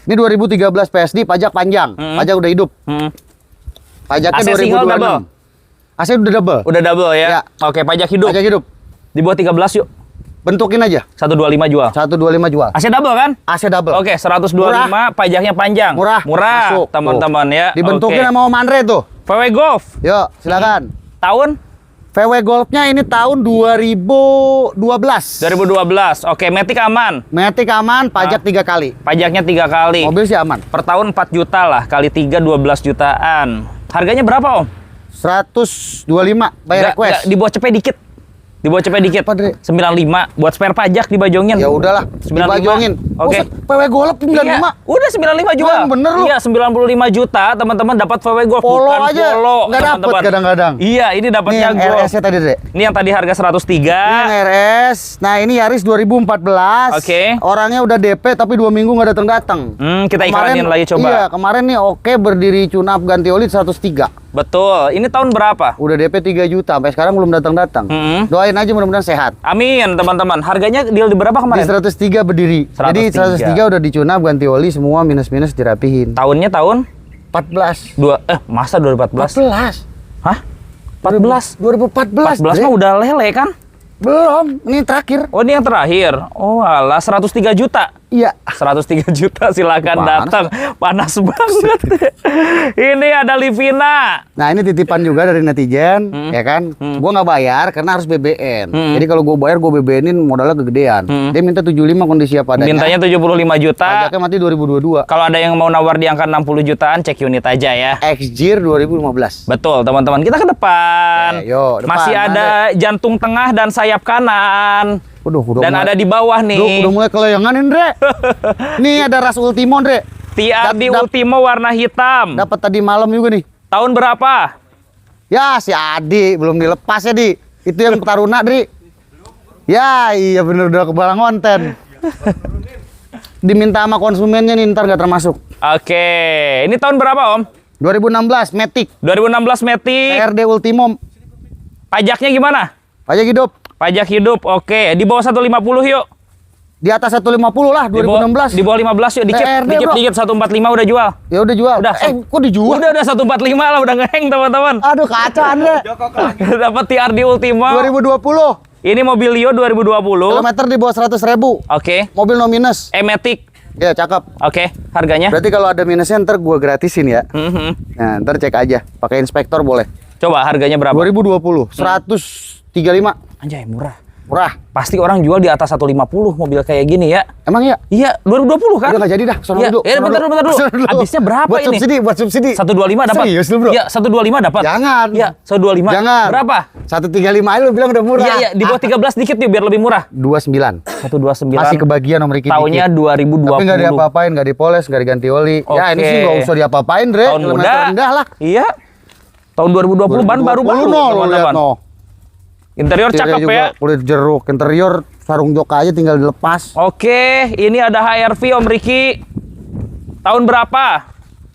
Ini 2013 PSD, pajak panjang, pajak udah hidup. Pajaknya AC single 2026. double? AC udah double. Udah double ya. Ya. Oke, pajak hidup. Pajak hidup. Di bawah 13 yuk. Bentukin aja. 125 jual. 125 jual. AC double kan? AC double. Oke, 125, pajaknya panjang. Murah. Murah, Masuk. teman-teman Tuh. ya. Dibentukin Oke. sama Om Andre tuh. VW Golf. Yuk, silakan. Tahun VW Golfnya ini tahun 2012. 2012. Oke, Matic aman. Matic aman, pajak 3 kali. Pajaknya 3 kali. Mobil sih aman. Per tahun 4 juta lah, kali 3 12 jutaan. Harganya berapa, Om? 125 by request. Di bawah cepet dikit. Di bawah cepet dikit. Apa, Dre? 95 buat spare pajak dibajongin. Ya udahlah, 95. dibajongin. Oke. PW Golf 95. Iya, udah 95 jual. Bener lu. Iya, 95 juta teman-teman dapat VW Golf. Polo bukan aja Polo, nggak dapet teman-teman. kadang-kadang. Iya, ini Nih dapatnya yang Golf. RS-nya tadi, Dek. Ini yang tadi harga 103. Ini yang RS. Nah, ini Yaris 2014. Oke. Orangnya udah DP tapi 2 minggu nggak datang-datang. Kita iklanin lagi coba. Iya, kemarin nih oke berdiri tune up ganti oli 103. Betul. Ini tahun berapa? Udah DP 3 juta, sampai sekarang belum datang-datang. Doain aja mudah-mudahan sehat. Amin, teman-teman. Harganya deal di berapa Di kemarin? 103 berdiri. Jadi 103 udah di tune up ganti oli semua minus-minus dirapihin. Tahunnya tahun 14. masa 2014? 14. Hah? 14? 2014. 14 mah udah lele kan? Belum, ini terakhir. Oh, ini yang terakhir. Oh, alah 103 juta. Iya. 103 juta silakan Panas. datang. Panas banget. Ini ada Livina. Nah, ini titipan juga dari netizen, ya kan? Gua nggak bayar karena harus BBN. Jadi kalau gua bayar, gua BBN-in modalnya kegedean. Dia minta 75 kondisi apa adanya. Mintanya 75 juta. Pajaknya mati 2022. Kalau ada yang mau nawar di angka 60 jutaan, cek unit aja ya. XJIR 2015. Betul, teman-teman. Kita ke depan. Yuk, depan. Masih ada jantung tengah dan sayap kanan. Udah Dan mulai, ada di bawah nih. udah mulai kelayangan, Indre. Nih ada ras Ultimo, Indre. TRD Ultimo warna hitam. Dapat tadi malam juga nih. Tahun berapa? Ya, si Adi belum dilepas ya, Di. Itu yang Taruna, Dri. Ya, iya bener udah kebalang konten. Diminta sama konsumennya nih, ntar gak termasuk. Oke, ini tahun berapa Om? 2016 Matic 2016 Matic. TRD Ultimo. Pajaknya gimana? Pajak hidup. Pajak hidup, oke. Di bawah 150 yuk. Di atas 150 lah 2016. Di bawah 15 yuk, dikit, TRD, dikit, bro. dikit 145 udah jual. Ya udah jual. Udah. Kok dijual? Udah 145 lah, udah ngeheng teman-teman. Aduh kacau, Andre. Dapat TRD Ultimo. 2020. Ini mobil Lio 2020. Kilometer di bawah 100.000. Oke. Mobil no minus. Matic. Ya, cakep. Oke, harganya? Berarti kalau ada minusnya ntar gua gratisin ya. Mhm. Nah, ntar cek aja. Pakai inspektor boleh. Coba harganya berapa? 2020 135. Anjay, murah. Murah. Pasti orang jual di atas 150 mobil kayak gini ya. Emang iya? Iya, 2020 kan? Udah nggak jadi dah. Sono Iya, dulu. ya, sono bentar dulu. Sono dulu. Habisnya berapa buat ini? Subsidi, buat subsidi. 125 dapat. Serius lu, Bro? Iya, 125 dapat. Jangan. Iya, 125. Jangan. Berapa? 135 aja lu bilang udah murah. Iya, iya, di bawah 13 dikit nih biar lebih murah. 29. 129. Masih kebagian nomor dikit. Tahunnya 2020. Tapi nggak diapa-apain, nggak dipoles, nggak diganti oli. Ya ini Oke. sih nggak usah diapa-apain, Dre. Tahun Kilometer muda. rendah lah. Iya. Tahun 2020 ban baru-baru no, lu lihat teman-teman. no. Interior Interior cakep juga ya. kulit jeruk, interior sarung jok aja tinggal dilepas. Oke, ini ada HRV Om Riki. Tahun berapa?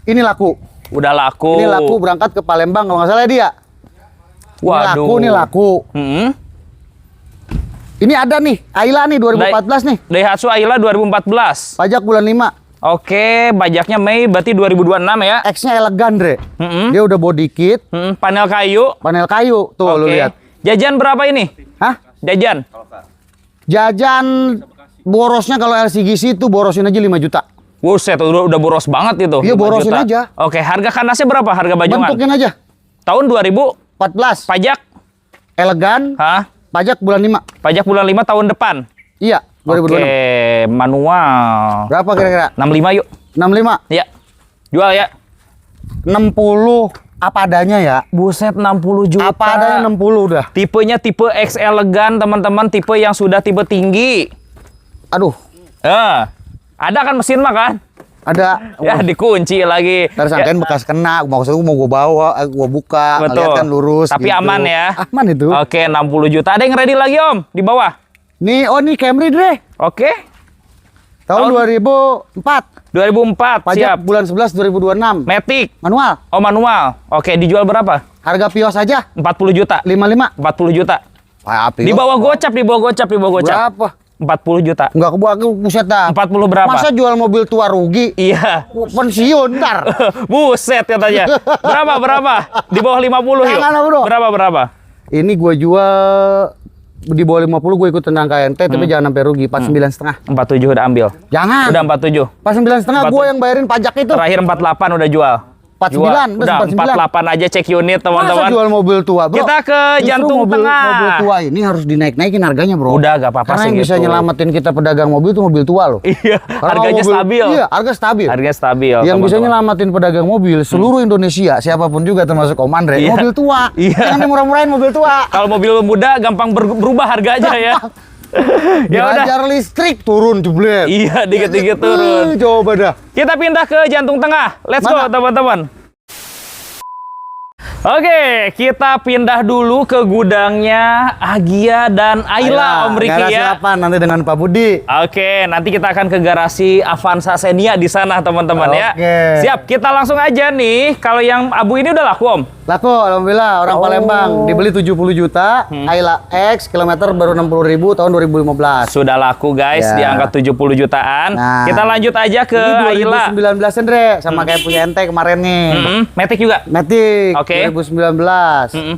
Ini laku. Udah laku. Ini laku berangkat ke Palembang kalau nggak salah dia. Waduh. Ini laku. Ini ada nih, Ayla nih 2014 nih. Daihatsu Ayla 2014. Pajak bulan 5. Oke, pajaknya Mei berarti 2026 ya. X-nya elegan, Dre. Dia udah body kit, Panel kayu. panel kayu. Tuh lu Oke. lihat. Jajan berapa ini? Hah? Jajan. Jajan borosnya kalau LCGC itu borosin aja 5 juta. Buset, udah boros banget itu. Iya, 5 borosin juta. aja. Oke, harga kanasnya berapa? Harga bajongan? Bentukin aja. Tahun 2000, 14. pajak? Elegan, Hah? pajak bulan 5. Pajak bulan 5 tahun depan. Iya, 2026. Oke, manual. Berapa kira-kira? 65 yuk. 65. Ya. Jual ya. 60 apa adanya ya. Buset, 60 juta. Apa adanya 60 udah. Tipenya tipe X elegan, teman-teman. Tipe yang sudah tipe tinggi. Aduh, Ada kan mesin mah kan? ada. Ya, dikunci lagi. Ntar sangkain bekas kena, maksudnya mau gue bawa, gue buka, Betul. ngeliat kan lurus. Tapi gitu. aman ya. Aman itu. Oke, 60 juta. Ada yang ready lagi Om di bawah. Nih, oh nih Camry Dre. Oke. Tahun 2004. 2004, Pajak siap. bulan 11 2026. Matic. Manual. Oh, manual. Oke, dijual berapa? Harga Pios aja 40 juta. 55. 40 juta. Pios. Di bawah gocap, di bawah gocap, di bawah gocap. Berapa? 40 juta. Enggak kebuah, aku buset dah. 40 berapa? Masa jual mobil tua rugi? Iya. Pensiun ntar. Buset katanya. Berapa? Di bawah 50 yuk. Jangan lah, bro. Berapa? Ini gue jual di bawah 50 gue ikut tendang KNT, tapi jangan sampai rugi. 49,5. 47 udah ambil. Jangan. Udah 47. 49,5 gue yang bayarin pajak itu. Terakhir 48 udah jual. 49, Jual. Udah 49. 48 aja cek unit Masa teman-teman. jual mobil tua, bro? Kita ke Justru jantung mobil, tengah. Mobil tua ini harus dinaik-naikin harganya, bro. Udah gak apa-apa Karena sih yang bisa gitu. nyelamatin kita pedagang mobil itu mobil tua loh. Iya, Karena harganya mobil- stabil. Iya, harga stabil. Harganya stabil. Yang bisa teman-teman. nyelamatin pedagang mobil seluruh Indonesia, siapapun juga termasuk Om Andre, Iya. mobil tua. Iya. Jangan dimurah-murahin mobil tua. Kalau mobil muda gampang berubah harganya ya. Ya udah. Belajar listrik turun jeblet. Iya, dikit-dikit turun. Coba dah. Kita pindah ke jantung tengah. Let's go, teman-teman. Oke, kita pindah dulu ke gudangnya Agia dan Ayla, Om Riki garasi ya. apa nanti dengan Pak Budi? Oke, nanti kita akan ke garasi Avanza Xenia di sana, teman-teman ya. Oke. Siap, kita langsung aja nih. Kalau yang abu ini udah laku, Om? Laku, alhamdulillah. Orang Palembang dibeli 70 juta. Ayla X kilometer baru 60.000 tahun 2015. Sudah laku, guys, Ya. di angka 70 jutaan. Nah, Kita lanjut aja ke Ini Ayla. 2019 Andre, sama kayak punya ente kemarin nih. Matic juga. Matic Oke. 2019. Mm-mm.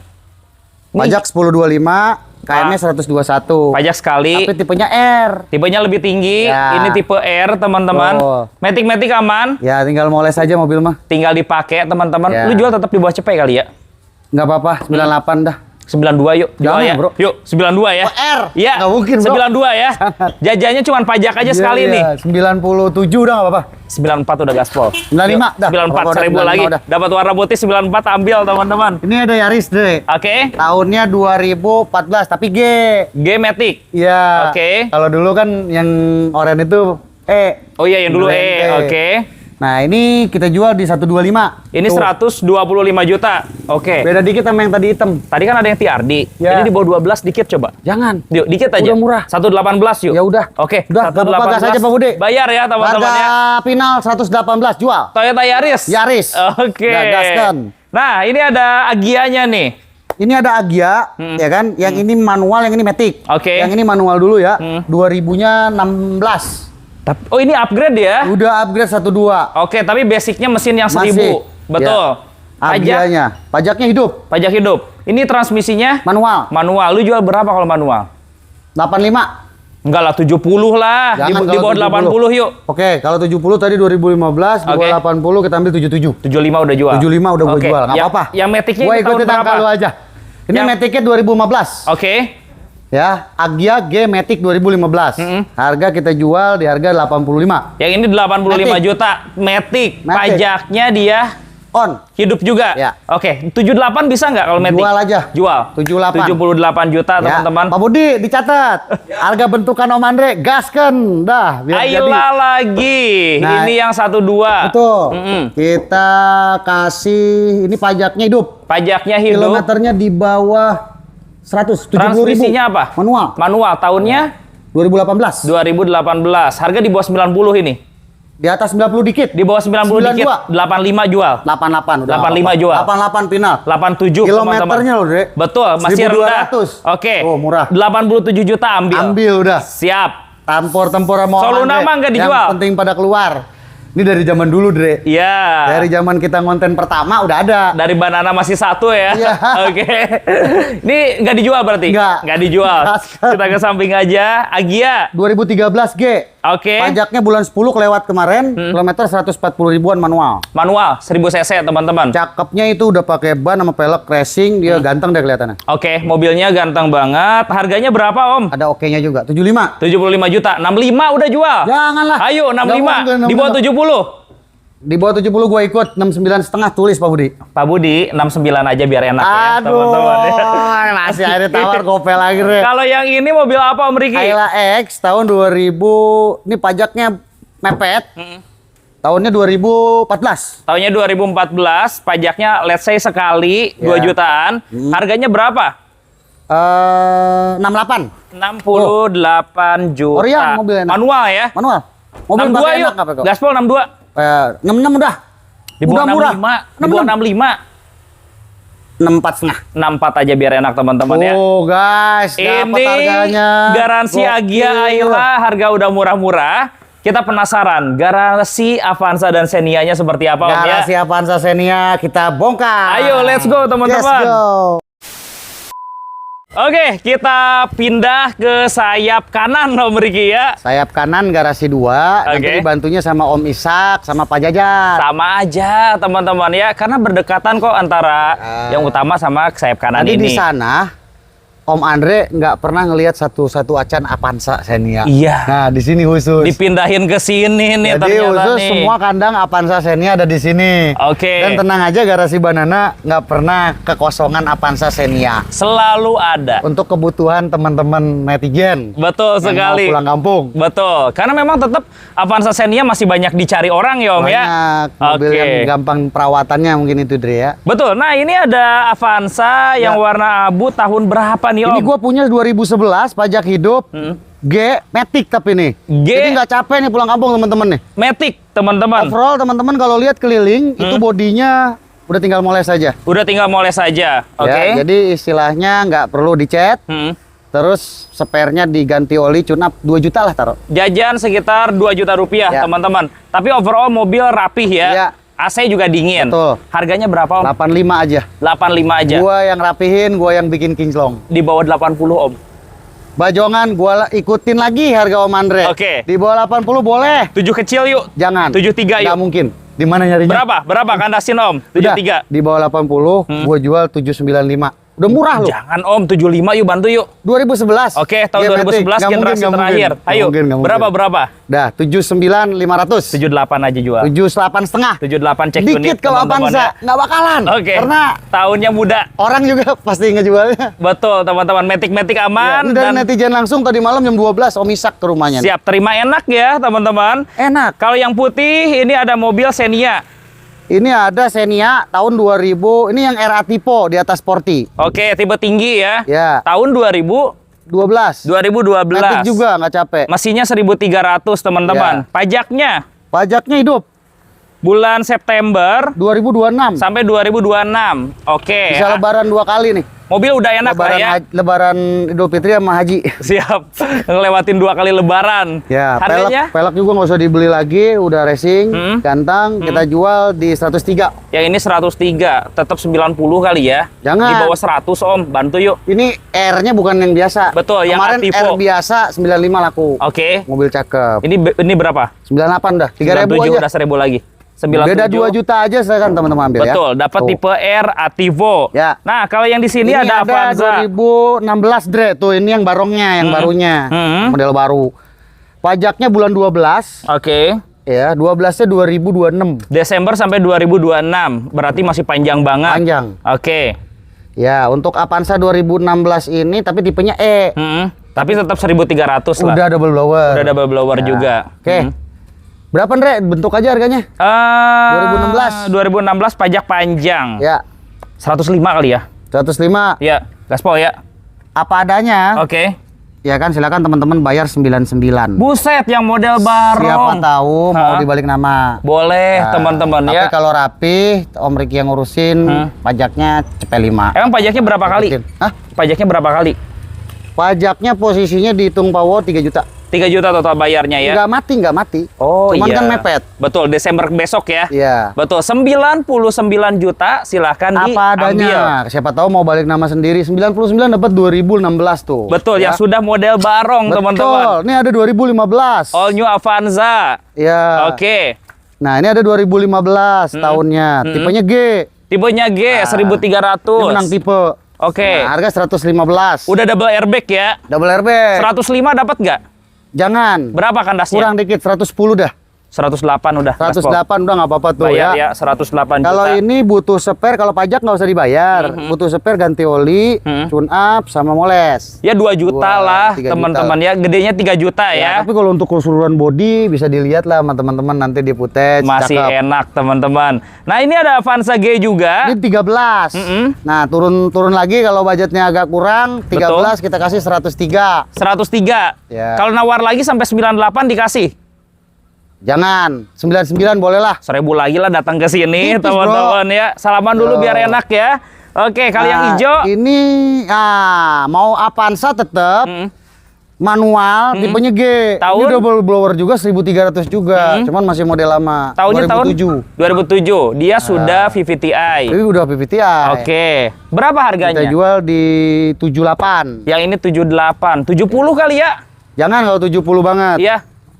Pajak 1025, KM-nya 121. Pajak sekali. Tapi tipenya R. Tipenya lebih tinggi. Ya. Ini tipe R, teman-teman. Oh. Matic aman. Ya tinggal moles aja mobil mah. Tinggal dipakai, teman-teman. Ya. Lu jual tetap di bawah cepet kali ya? Nggak apa-apa, 98 dah. 92 yuk. Jangan, Jual ya. bro. Yuk, 92 ya. Oh, R. Iya. Nggak mungkin, bro. 92 ya. Jajannya cuma pajak aja sekali Iya, nih. 97 udah nggak apa-apa. 94 udah gaspol. 95 dah. 94 Pokoknya 1000 95 lagi. udah. Dapat warna putih 94 ambil, teman-teman. Ini ada Yaris deh. Oke. Tahunnya 2014 tapi G. G Matic. Iya. Oke. Kalau dulu kan yang oranye itu E. Oh iya, yang dulu Ente. Oke. Nah, ini kita jual di 125. Ini Tuh. 125 juta. Oke. Beda dikit sama yang tadi hitam. Tadi kan ada yang TRD. Ya. Ini di bawah 12 dikit coba. Jangan. Yuk, dikit aja. Udah murah. 118 yuk. Ya udah. Oke. Udah, nggak apa-apa, gas aja, Pak Budi. Bayar ya, teman-teman Harga ya. final 118 jual. Toyota Yaris. Yaris. Oke. Udah, gaskan. Nah, ini ada Agianya nih. Ini ada Agia, ya kan? Yang ini manual, yang ini Matic. Oke. Yang ini manual dulu ya. 2000-nya 16. Oh, ini upgrade ya? Udah upgrade 12. Oke, tapi basicnya mesin yang 1000. Masih. Betul. Ya. Agianya. Pajaknya hidup. Pajak hidup. Ini transmisinya Manual. manual. Lu jual berapa kalau manual? 85. Enggak lah, 70 lah. Di Jangan di kalau bawah 80 yuk. Oke, kalau 70 tadi 2015, di Oke. bawah 80 kita ambil 77. 75 udah jual. 75 udah gue Oke. jual, nggak apa-apa. Yang Matic-nya Gue ini tahun ikutin angka berapa? lu aja. Ini Yang- Matic-nya 2015. Oke. Ya, Agia G Matic 2015. Harga kita jual di harga 85. Yang ini 85 Matic. juta. Matic. Matic. Pajaknya dia On. hidup juga. Ya. Oke, 78 bisa nggak kalau Matic? Jual aja. Jual. 78. 78 juta, Ya, teman-teman. Pak Budi dicatat. Harga bentukan Om Andre gasken dah biar jadi. Ayla lagi. Nah, Ini yang 12. Betul. Mm-mm. Kita kasih ini pajaknya hidup. Pajaknya hidup. Kilometernya di bawah 170.000. Transmisinya apa? Manual. Manual. Tahunnya 2018. 2018. Harga di bawah 90 ini. Di atas 90 dikit. Di bawah 90 dikit. 92. 85 jual. 88 udah. 85 jual. 88 final. 87 Kilometernya loh, Dre. Betul, masih rendah. 1.200. Oke. Oh, murah. 87 juta ambil. Ambil udah. Siap. Tempor mau Solo nama nggak dijual? Yang penting pada keluar. Ini dari zaman dulu, Dre. Iya. Dari zaman kita ngonten pertama udah ada. Dari banana masih satu ya. Iya. Oke. Ini nggak dijual berarti? Nggak. Dijual. Gaskan. Kita ke samping aja. Agia. 2013 G. Oke. Pajaknya bulan 10 kelewat kemarin. Kilometer 140 ribuan manual. Manual 1000 cc, teman-teman. Cakepnya itu udah pakai ban sama pelek racing, dia ganteng deh kelihatannya. Oke, mobilnya ganteng banget. Harganya berapa, Om? Ada oke-nya juga, 75. 75 juta. 65 udah jual. Janganlah. Ayo, 65. Nggak mungkin, Di bawah 70. Di bawah 70 gua ikut, 69 setengah tulis Pak Budi. Pak Budi, 69 aja biar enak ya, Aduh, teman-teman. masih akhirnya tawar gopel lagi deh. Kalau yang ini mobil apa, Om Riki? Ayla X tahun 2000, ini pajaknya mepet. Tahunnya 2014. Tahunnya 2014, pajaknya let's say sekali 2 Ya. jutaan. Harganya berapa? 68. 68 juta. Oriang mobil enak. Manual ya? Manual. Mobil 62 pakai yuk. enak apa kok? Gaspol 62. 66 udah. Di bawah Udah murah. 65. Di bawah 65. 64 setengah. 64 aja biar enak, teman-teman ya. Oh guys, dapat Ini harganya. garansi Gokil. Agia Ayla, harga udah murah-murah. Kita penasaran, garansi Avanza dan Xenia-nya seperti apa, Om ya? Garasi Avanza Xenia kita bongkar. Ayo, let's go, teman-teman. Let's go. Oke, kita pindah ke sayap kanan, Om Riki ya. Sayap kanan garasi 2, nanti Oke. dibantunya sama Om Ishak, sama Pak Jajar. Sama aja, teman-teman ya. Karena berdekatan kok antara yang utama sama sayap kanan Nanti ini. di sana Om Andre nggak pernah ngelihat satu acan Avanza Xenia. Iya. Nah, di sini khusus. Dipindahin ke sini nih Jadi ternyata khusus nih. semua kandang Avanza Xenia ada di sini. Oke. Dan tenang aja, Garasi Banana nggak pernah kekosongan Avanza Xenia. Selalu ada. Untuk kebutuhan teman-teman netizen. Betul yang sekali. mau pulang kampung. Betul. Karena memang tetap Avanza Xenia masih banyak dicari orang ya Om ya. Banyak mobil yang gampang perawatannya mungkin itu Dre ya. Betul. Nah ini ada Avanza yang warna abu tahun berapa nih Om? Ini gua punya 2011 pajak hidup. G Matic tapi nih. G. Jadi nggak capek nih pulang kampung teman-teman nih. Matic teman-teman. Overall teman-teman kalau lihat keliling itu bodinya udah tinggal moles saja. Udah tinggal moles saja. Oke. Ya, jadi istilahnya nggak perlu dicat. Terus spare-nya diganti oli tune up 2 juta lah taruh. Jajan sekitar 2 juta rupiah Ya. teman-teman. Tapi overall mobil rapih ya. Ya. AC juga dingin. Betul. Harganya berapa Om? 85 aja. 85 aja. Gua yang rapihin, gua yang bikin kinclong. Di bawah 80 Om. Bajongan gua ikutin lagi harga Om Andre. Oke. Di bawah 80 boleh. 7 kecil yuk. Jangan. 73 yuk. Nggak mungkin. Di mana nyarinya? Berapa? Berapa kandasin Om? Udah, 73. di bawah 80 gua jual 795. Udah murah loh. Jangan Om, 75 yuk, bantu yuk. 2011. Oke, tahun Dia Matic. 2011 Nggak mungkin, generasi nggak terakhir. mungkin. Ayo, Nggak mungkin, nggak berapa mungkin. berapa? Dah, 79.500. 78 aja jual. 78 setengah. 78 cek Dikit unit kalau teman-teman Avanza, ya. nggak bakalan. Oke. Karena Tahunnya muda. orang juga pasti ngejualnya. Betul, teman-teman. Matic Ya, aman ini dari dan netizen langsung tadi malam jam 12 Om Isak ke rumahnya. nih. siap terima enak ya, teman-teman. Enak. Kalau yang putih ini ada mobil Xenia. Ini ada Xenia tahun 2000. Ini yang RA Tipo di atas Sporty. Oke, tipe tinggi ya. Ya. Tahun 12. 2012. Matic juga nggak capek. Mesinnya 1.300, teman-teman. Ya. Pajaknya Pajaknya hidup bulan September 2026. sampai 2026. Oke. Bisa lebaran 2 kali nih. Mobil udah enak lah ya. Lebaran Idul Fitri sama Haji. Siap. Ngelewatin 2 kali lebaran. Ya, Harganya? pelek juga nggak usah dibeli lagi, udah racing, ganteng, kita jual di 103. Yang ini 103, tetap 90 kali ya. Jangan. Di bawah 100 Om, bantu yuk. Ini R-nya bukan yang biasa. Betul, yang Kemarin Ativo. R biasa 95 laku. Oke. Mobil cakep. Ini berapa? 98 dah, 3.000 97 aja. udah 1.000 lagi. 97. Beda 2 juta aja silakan teman-teman ambil ya. Betul, dapat Tuh. tipe R Ativo. Ya. Nah, kalau yang di sini Ini ada Avanza. 2016 Dre, tuh ini yang barongnya, yang barunya. Model baru. Pajaknya bulan 12. Oke. Ya, 12-nya 2026. Desember sampai 2026. Berarti masih panjang banget. Panjang. Oke. Ya, untuk Avanza 2016 ini tapi tipenya E. Tapi tetap 1.300 lah. Udah double blower. Udah double blower Ya. juga. Oke. Berapa, Andre? Bentuk aja harganya. 2016 pajak panjang. Ya, 105 kali ya. 105. Ya, gaspol ya. Apa adanya. Oke. Ya kan, silakan teman-teman bayar 99. Buset, yang model barong. Siapa tahu mau dibalik nama. Boleh, Nah, teman-teman tapi ya. kalau rapi, Om Riki yang ngurusin, pajaknya cepet 5. Emang pajaknya berapa kali? Hah? Pajaknya berapa kali? Pajaknya posisinya dihitung power 3 juta. 3 juta total bayarnya ya. Nggak mati. Oh Cuman iya. kan mepet. Betul, Desember besok ya. Iya. Betul, 99 juta silahkan Apa diambil. adanya. Siapa tahu mau balik nama sendiri. 99 dapat 2016 tuh. Betul, Ya. yang sudah model barong teman-teman. Betul. Ini ada 2015. All new Avanza. Ya. Oke. Nah, ini ada 2015 tahunnya. Tipenya G. Tipenya G, Ini 1300. menang tipe. Oke. Nah, harga 115. Udah double airbag ya. Double airbag. 105 dapat nggak? Jangan. Berapa kandasnya? Kurang dikit, 110 dah. 108 udah. 108 udah nggak apa-apa tuh Bayar ya. ya 108 Kalau juta. ini butuh spare, kalau pajak nggak usah dibayar. Butuh spare ganti oli, tune up, sama moles. Ya 2 juta 2, lah 3 teman-teman ya. Gedenya 3 juta ya. Tapi kalau untuk keseluruhan body bisa dilihat lah sama teman-teman nanti di footage. Masih cakep. enak teman-teman. Nah ini ada Avanza G juga. Ini 13. Nah, turun lagi kalau budgetnya agak kurang, 13 kita kasih 103. 103. Ya. Kalau nawar lagi sampai 98 dikasih. Jangan, 99 boleh lah. 1000 lagi lah datang ke sini Tipis, teman-teman ya. Salaman dulu Yo. biar enak ya. Oke, kalau yang Nah, hijau ini mau Avanza tetap manual, tipenya G. Ini Tahun? double blower juga 1300 juga, cuman masih model lama. tahunnya 2007. tahun 2007. Dia sudah VVTi. Ini udah PVTi. Oke. Berapa harganya? Kita jual di 78. Yang ini 78. 70 kali ya? Jangan kalau 70 banget. Iya.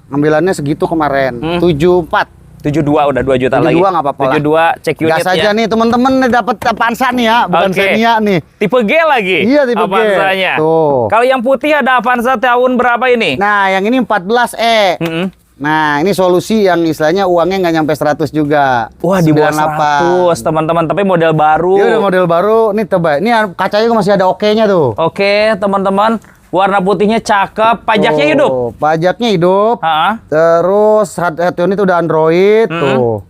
Ambilannya segitu kemarin. 74. 72 udah 2 juta 72 lagi. nggak apa-apa lah. 72 cek unit Gas aja ya. nih teman-teman nih dapat Avanza nih ya, bukan Oke. Xenia nih. Tipe G lagi. Iya, tipe G. Avanzanya. Tuh. Kalau yang putih ada Avanza tahun berapa ini? Nah, yang ini 14E. Mm-mm. Nah, ini solusi yang istilahnya uangnya nggak nyampe 100 juga. Wah, di bawah 98. 100 teman-teman, tapi model baru. Dia udah model baru. Nih coba, ini kacanya masih ada oke-nya tuh. Oke, teman-teman. Warna putihnya cakep, pajaknya Tuh, hidup. Pajaknya hidup. Ha? Terus head unit udah Android tuh.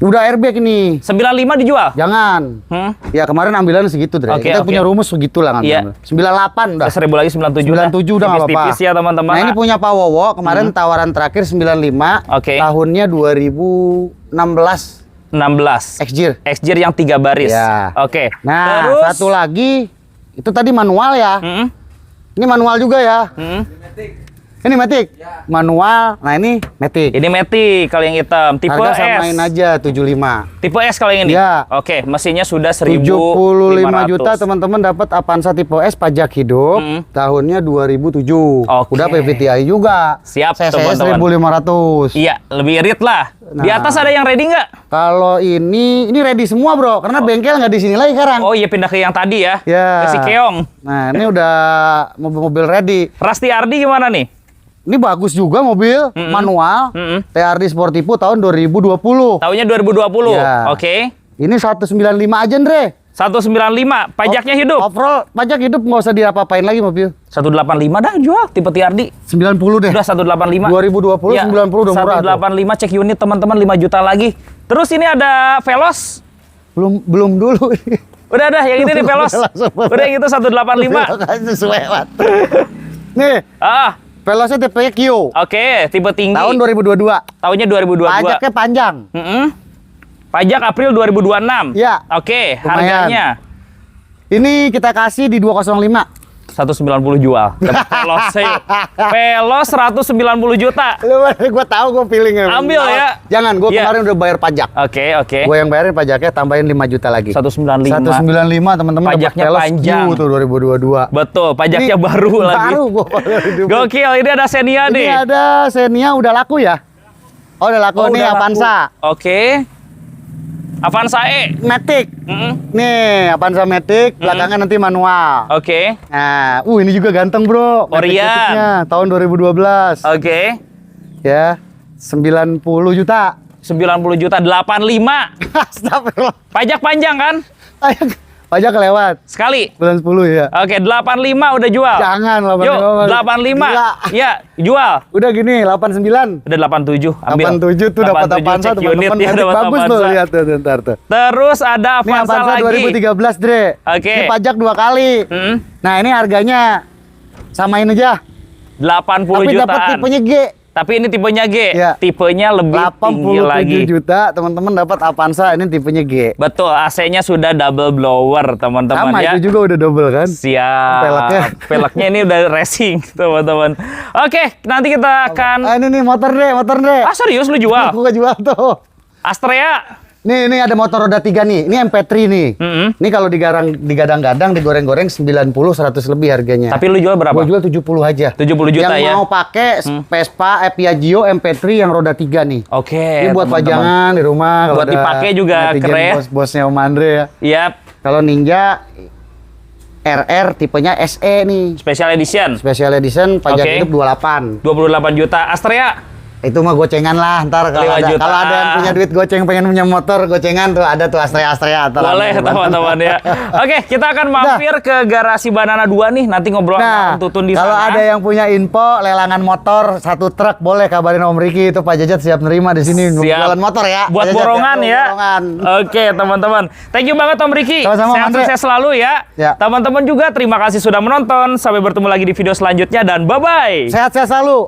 Udah airbag ini. 95 dijual. Jangan. Hmm? Ya kemarin ambilan segitu, Dre. Oke, Kita oke. punya rumus segitu lah Iya. ngambil. 98 udah. 1000 lagi 97. 97 udah nggak apa-apa. Tipis-tipis ya teman-teman. Nah, ini punya Pak Wowo, kemarin tawaran terakhir 95. Oke. Tahunnya 2016. 16. Xjir. Xjir yang 3 baris. Ya. Oke. Nah, terus satu lagi itu tadi manual ya. Mm-mm. Ini manual juga ya. Mm. Ini Matic. Manual. Nah, ini Matic. Ini Matic kalau yang hitam. Tipe Harga S. samain aja 75. Tipe S kalau yang ini. Iya. Oke, mesinnya sudah 1.500. 75 juta teman-teman dapat Avanza tipe S pajak hidup. Tahunnya 2007. Oke. Udah PVTI juga. Siap, CCS teman-teman. 1500. Iya, lebih irit lah. Di Nah. atas ada yang ready nggak? Kalau ini ready semua, Bro. Karena bengkel nggak di sini lagi sekarang. Oh iya, pindah ke yang tadi ya. Ya. Ke si Keong. Nah, ini udah mobil-mobil ready. Rasti Ardi gimana nih? Ini bagus juga mobil, manual. TRD Sportivo tahun 2020. Tahunnya 2020. Ya. Oke. Ini 195 aja, Andre. 195, pajaknya hidup. Overall pajak hidup nggak usah diapa-apain lagi mobil. 185 dah jual tipe TRD. 90 deh. Udah 185. 2020 Ya, 90 udah murah. tuh. 185 cek unit teman-teman 5 juta lagi. Terus ini ada Veloz. Belum dulu. Udah yang ini nih Veloz. Udah yang itu 185. Sesuai banget. Nih, Ah, Velocnya tipenya Kio. oke, tipe tinggi. Tahun 2022. Tahunnya 2022. Pajaknya panjang. Mm-mm. Pajak April 2026. Iya. Oke, Lumayan. harganya Ini kita kasih di 205. 190 jual. Veloz 190 juta. Lu gua tahu gua feelingnya. Ambil ya. Jangan, gua Iya. kemarin udah bayar pajak. Oke. Gua yang bayarin pajaknya tambahin 5 juta lagi. 195. 195 teman-teman dapat Pajaknya Veloz panjang. Q tuh 2022. Betul, pajaknya Ini baru lagi. Baru gua hidup. Gokil, ini ada Xenia Ini nih. ada Xenia udah laku ya? Oh, udah laku nih udah laku. Avanza. Oke. Avanza E. Matic. Mm-mm. Nih, Avanza Matic, belakangnya nanti manual. Oke. Nah, ini juga ganteng, Bro. Matic Orion. Matic-nya, tahun 2012. Oke. Ya. 90 juta. 90 juta 85. Astagfirullah. Pajak panjang kan? Pajak kelewat. Sekali. Bulan 10 ya. Oke, 85 udah jual. Jangan 85. Yuk, 85. Gila. Ya, jual. Udah gini, 89. Udah 87, ambil. 87 tuh dapat 87 Avanza, cek unit teman-teman. ya, Matic dapat bagus tuh, Avanza. lihat tuh ntar tuh. Terus ada Ini Avanza Avanza lagi. 2013, Dre. Oke. Ini pajak 2 kali. Mm, Nah, ini harganya samain aja. 80 Tapi dapat jutaan. tipenya G. Tapi ini tipenya G. Ya. Tipenya lebih tinggi 87 lagi. juta, teman-teman dapat Avanza, ini tipenya G. Betul, AC-nya sudah double blower, teman-teman Sama ya. itu juga udah double kan? Siap. Peleknya. Peleknya ini udah racing, teman-teman. Oke, nanti kita akan. Ini nih motor deh. Ah, serius lu jual? Aku jual tuh. Astrea. Ini ada motor roda 3 nih. Ini MP3 nih. Mm-mm. Ini kalau digadang-gadang, digoreng-goreng 90 100 lebih harganya. Tapi lu jual berapa? Gua jual 70 aja. 70 juta yang ya? mau pakai Vespa Piaggio MP3 yang roda 3 nih. Oke. Ini buat teman-teman. pajangan di rumah. kalau Buat ada dipakai juga netizen keren. Bos-bosnya Om Andre ya. Yap, Kalau Ninja RR tipenya SE nih. special edition. Special edition pajak Oke. hidup 28. 28 juta. Astrea. Itu mah gocengan lah ntar 5 kalau juta. ada yang punya duit goceng pengen punya motor gocengan tuh ada tuh Astrea ntar Boleh ada. teman-teman ya. Oke, kita akan mampir ke garasi Banana 2 nih. Nanti ngobrol Nah, sama Om Tutun di sana. kalau ada yang punya info lelangan motor 1 truk boleh kabarin Om Riki itu Pak Jajat siap nerima di sini Siap. jualan motor ya. Buat Pak Jajat borongan ya. Borongan. Oke, teman-teman. Thank you banget Om Riki. Sama-sama, Sehat Andre. sukses selalu ya. Ya. Teman-teman juga terima kasih sudah menonton. Sampai bertemu lagi di video selanjutnya dan bye-bye. Sehat-sehat selalu.